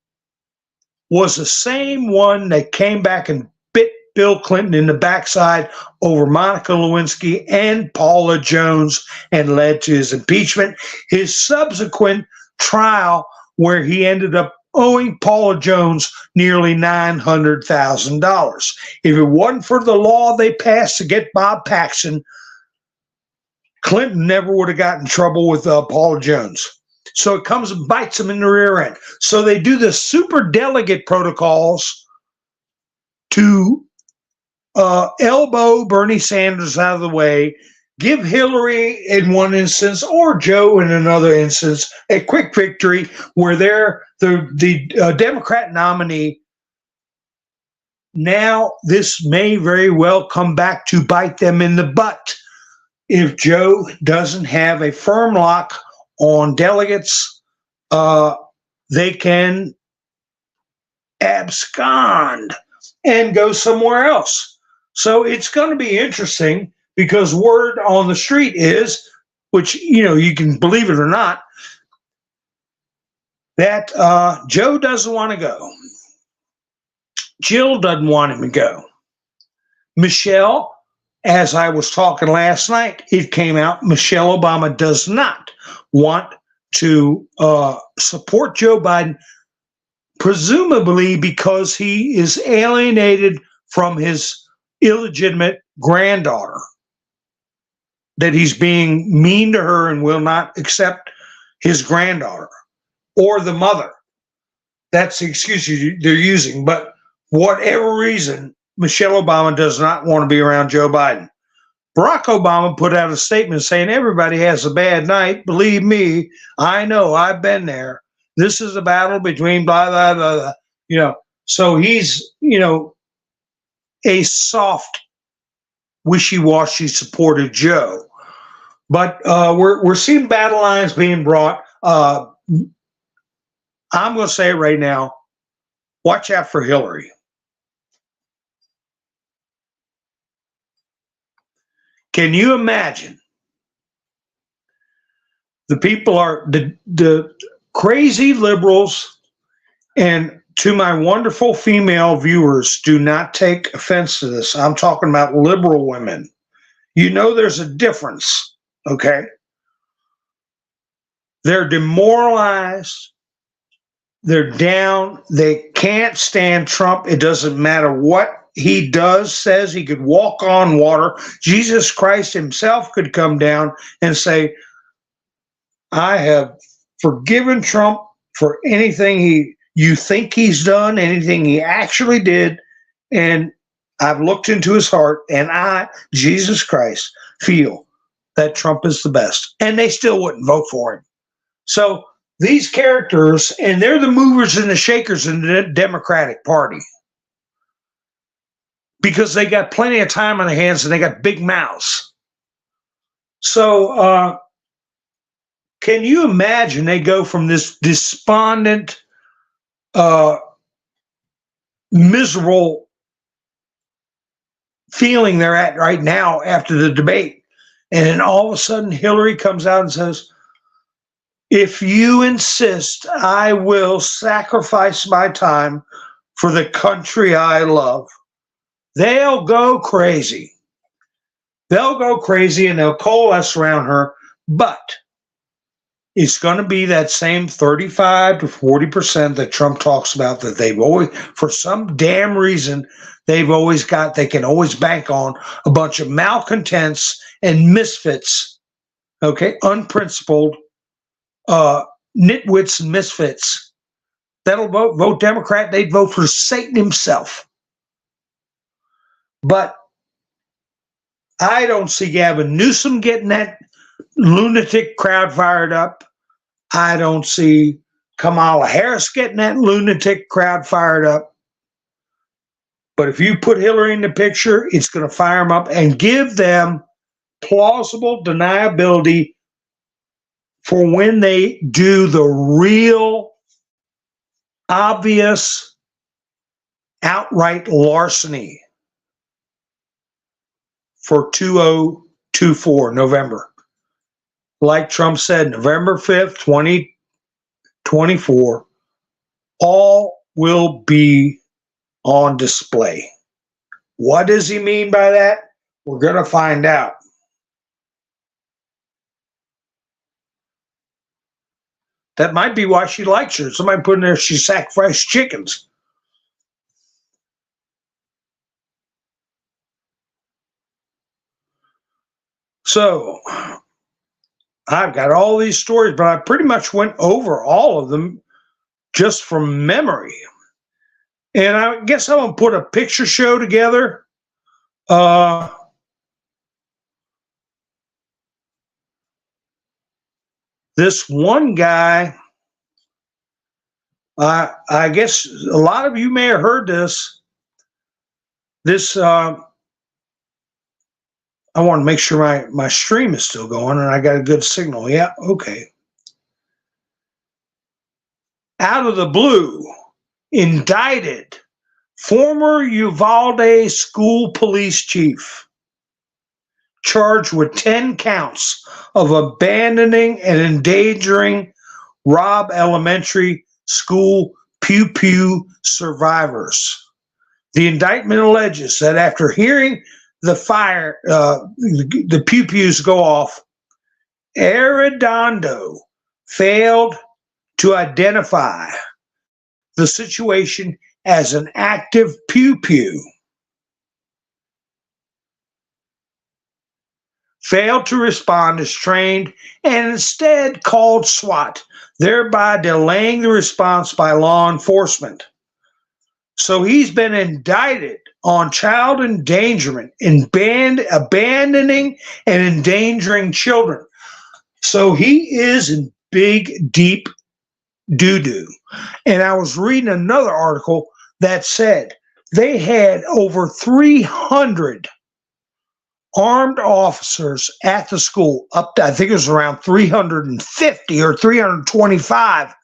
was the same one that came back and bit Bill Clinton in the backside over Monica Lewinsky and Paula Jones and led to his impeachment. His subsequent trial where he ended up owing Paula Jones nearly $900,000. If it wasn't for the law they passed to get Bob Paxton, Clinton never would have gotten in trouble with Paula Jones. So it comes and bites them in the rear end. So they do the super delegate protocols to elbow Bernie Sanders out of the way, give Hillary in one instance or Joe in another instance a quick victory where they're the Democrat nominee. Now this may very well come back to bite them in the butt if Joe doesn't have a firm lock on delegates. They can abscond and go somewhere else. So it's going to be interesting because word on the street is, which, you know, you can believe it or not, that Joe doesn't want to go. Jill doesn't want him to go. Michelle, as I was talking last night, it came out Michelle Obama does not want to support Joe Biden, presumably because he is alienated from his illegitimate granddaughter, that he's being mean to her and will not accept his granddaughter or the mother. That's the excuse they're using. But whatever reason, Michelle Obama does not want to be around Joe Biden. Barack Obama put out a statement saying everybody has a bad night. Believe me, I know, I've been there. This is a battle between blah, blah, blah, blah. You know, so he's, you know, a soft, wishy-washy supported Joe. But we're seeing battle lines being brought. I'm going to say it right now. Watch out for Hillary. Can you imagine? The people are the crazy liberals, and to my wonderful female viewers, do not take offense to this. I'm talking about liberal women. You know there's a difference, okay? They're demoralized. They're down. They can't stand Trump. It doesn't matter what he does, says. He could walk on water. Jesus Christ himself could come down and say, I have forgiven Trump for anything you think he's done, anything he actually did, and I've looked into his heart, and I, Jesus Christ, feel that Trump is the best. And they still wouldn't vote for him. So these characters, and they're the movers and the shakers in the Democratic Party, because they got plenty of time on their hands and they got big mouths. So can you imagine they go from this despondent, miserable feeling they're at right now after the debate, and then all of a sudden Hillary comes out and says, if you insist, I will sacrifice my time for the country I love. They'll go crazy. They'll go crazy and they'll coalesce around her, but it's going to be that same 35 to 40% that Trump talks about that they've always, for some damn reason, they've always got, they can always bank on a bunch of malcontents and misfits, okay, unprincipled, nitwits and misfits that'll vote Democrat. They'd vote for Satan himself. But I don't see Gavin Newsom getting that lunatic crowd fired up. I don't see Kamala Harris getting that lunatic crowd fired up. But if you put Hillary in the picture, it's going to fire them up and give them plausible deniability for when they do the real, obvious, outright larceny for 2024, November. Like Trump said, November 5th, 2024, all will be on display. What does he mean by that? We're going to find out. That might be why she likes her. Somebody put in there she sacrificed chickens. So, I've got all these stories, but I pretty much went over all of them just from memory. And I guess I'm going to put a picture show together. This one guy, I guess a lot of you may have heard this. I want to make sure my stream is still going and I got a good signal. Yeah, okay. Out of the blue, indicted former Uvalde school police chief, charged with 10 counts of abandoning and endangering Robb Elementary School pew-pew survivors. The indictment alleges that after hearing the fire, the pew-pews go off, Arredondo failed to identify the situation as an active pew-pew, failed to respond as trained, and instead called SWAT, thereby delaying the response by law enforcement. So he's been indicted on child endangerment, abandoning and endangering children. So he is in big, deep doo-doo. And I was reading another article that said they had over 300 armed officers at the school, up to, I think it was around 350 or 325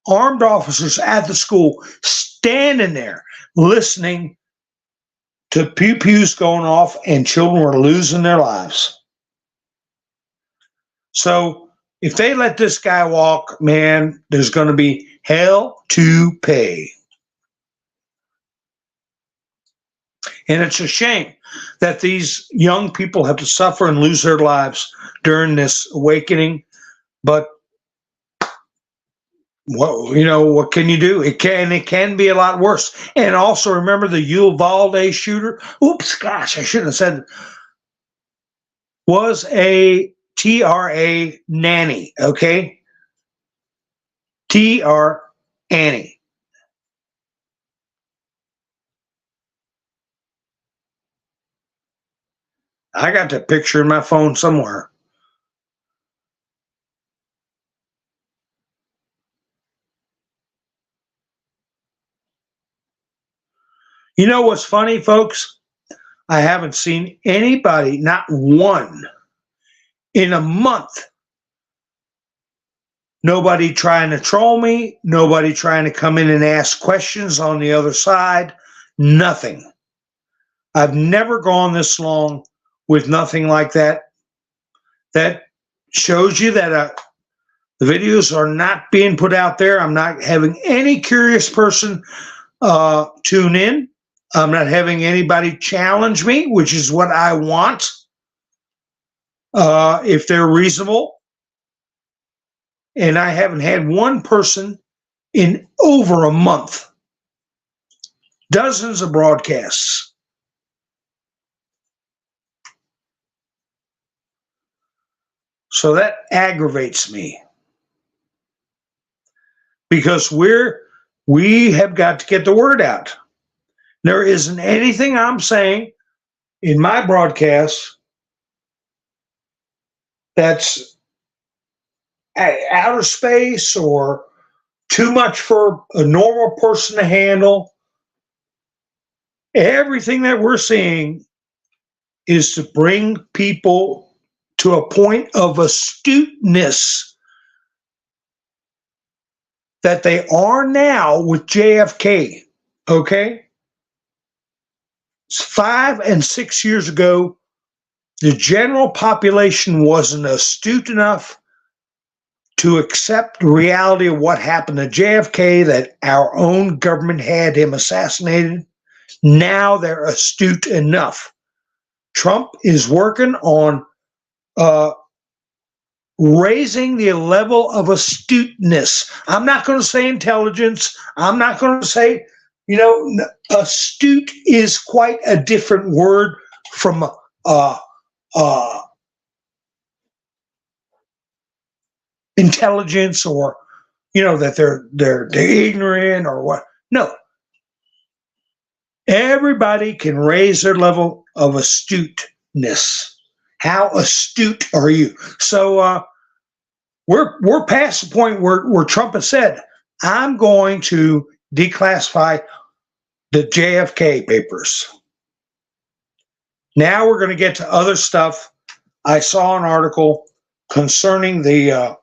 armed officers at the school standing there listening to pew-pews going off and children were losing their lives. So if they let this guy walk, man, there's going to be hell to pay. And it's a shame that these young people have to suffer and lose their lives during this awakening. But what can you do? It can be a lot worse. And also remember the Uvalde shooter. Oops, gosh, I shouldn't have said it. Was a TRA nanny, okay? TR Annie. I got that picture in my phone somewhere. You know what's funny, folks? I haven't seen anybody, not one, in a month. Nobody trying to troll me. Nobody trying to come in and ask questions on the other side. Nothing. I've never gone this long with nothing like that. That shows you that the videos are not being put out there. I'm not having any curious person tune in. I'm not having anybody challenge me, which is what I want. If they're reasonable. And I haven't had one person in over a month. Dozens of broadcasts. So that aggravates me. Because we have got to get the word out. There isn't anything I'm saying in my broadcast that's outer space or too much for a normal person to handle. Everything that we're seeing is to bring people to a point of astuteness that they are now with JFK, okay? 5 and 6 years ago, the general population wasn't astute enough to accept the reality of what happened to JFK, that our own government had him assassinated. Now they're astute enough. Trump is working on raising the level of astuteness. I'm not going to say intelligence. I'm not going to say, astute is quite a different word from intelligence, or that they're ignorant or what. No. Everybody can raise their level of astuteness. How astute are you? So we're past the point where Trump has said, I'm going to declassify the JFK papers. Now we're going to get to other stuff. I saw an article concerning the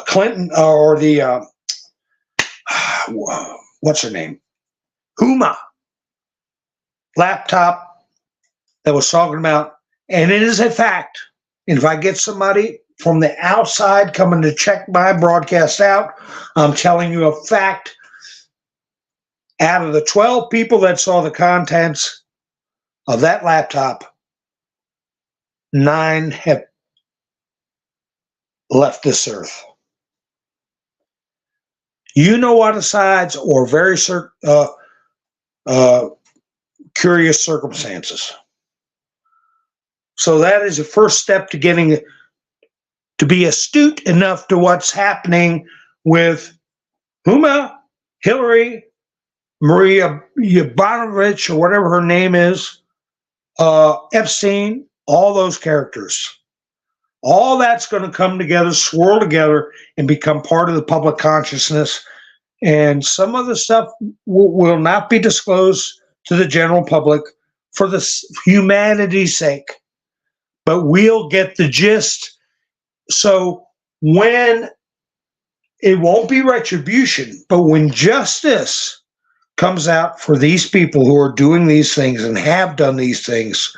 Clinton or the what's her name? Huma laptop that was talking about, and it is a fact. And if I get somebody from the outside coming to check my broadcast out, I'm telling you a fact. Out of the 12 people that saw the contents of that laptop, 9 have left this earth. Asides or very curious circumstances. So that is the first step to getting to be astute enough to what's happening with Huma, Hillary, Maria Yovanovitch, or whatever her name is, Epstein, all those characters. All that's going to come together, swirl together, and become part of the public consciousness. And some of the stuff will not be disclosed to the general public for the humanity's sake. But we'll get the gist. So when it won't be retribution, but when justice comes out for these people who are doing these things and have done these things,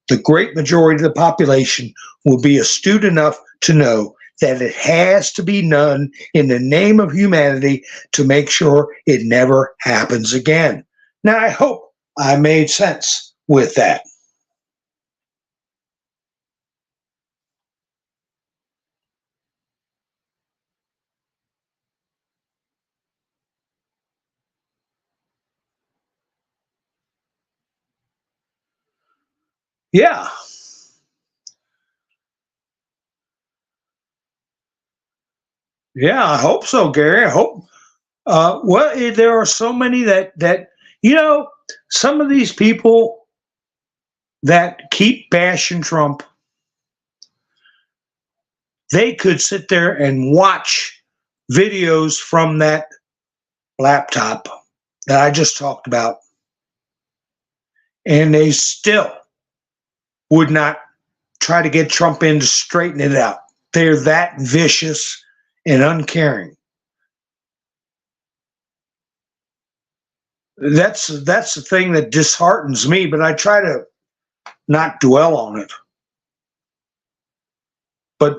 the great majority of the population will be astute enough to know that it has to be done in the name of humanity to make sure it never happens again. Now, I hope I made sense with that. Yeah. Yeah, I hope so, Gary. I hope. There are so many that some of these people that keep bashing Trump, they could sit there and watch videos from that laptop that I just talked about, and they still would not try to get Trump in to straighten it out. They're that vicious and uncaring. That's the thing that disheartens me, but I try to not dwell on it. But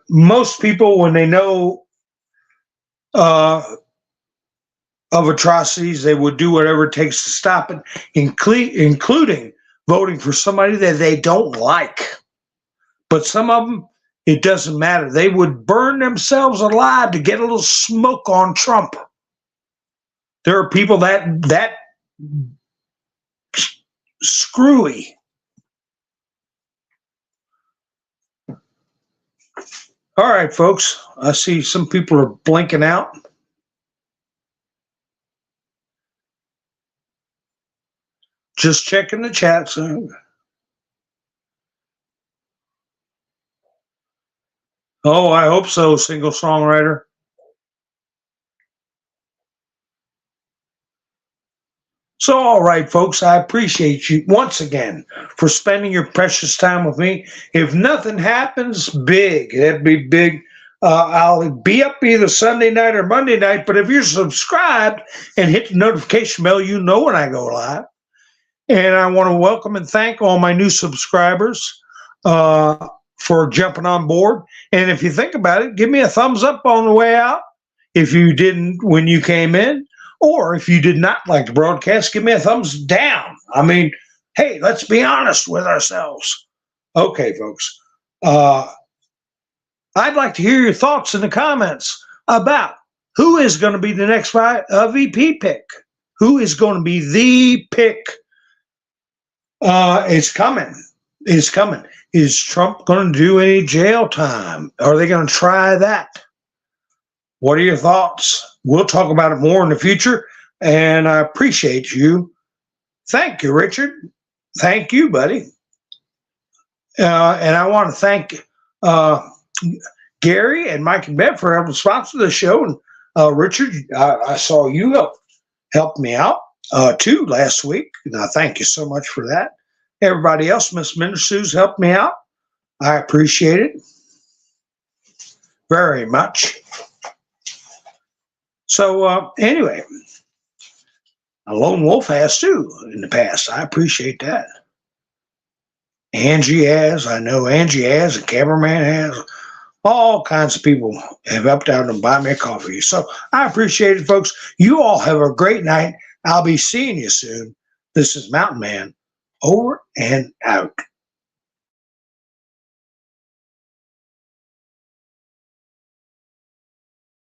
most people, when they know of atrocities. They would do whatever it takes to stop it, including voting for somebody that they don't like. But some of them, it doesn't matter. They would burn themselves alive to get a little smoke on Trump. There are people that screwy. All right, folks. I see some people are blinking out. Just checking the chat. Oh, I hope so, single songwriter. So, all right, folks, I appreciate you once again for spending your precious time with me. If nothing happens big, that'd be big. I'll be up either Sunday night or Monday night, but if you're subscribed and hit the notification bell, you know when I go live. And I want to welcome and thank all my new subscribers for jumping on board. And if you think about it, give me a thumbs up on the way out if you didn't when you came in. Or if you did not like the broadcast, give me a thumbs down. I mean, hey, let's be honest with ourselves. Okay, folks. I'd like to hear your thoughts in the comments about who is going to be the next VP pick. Who is going to be the pick? It's coming. It's coming. Is Trump going to do any jail time? Are they going to try that? What are your thoughts? We'll talk about it more in the future, and I appreciate you. Thank you, Richard. Thank you, buddy. And I want to thank Gary and Mike and Bev for helping sponsor the show. And Richard, I saw you help me out too last week. And I thank you so much for that. Everybody else, Miss Mindersue's helped me out. I appreciate it very much. So anyway, a lone wolf has too in the past. I appreciate that. Angie has. I know Angie has. The cameraman has. All kinds of people have helped out and buy me a coffee. So I appreciate it, folks. You all have a great night. I'll be seeing you soon. This is Mountain Man, over and out.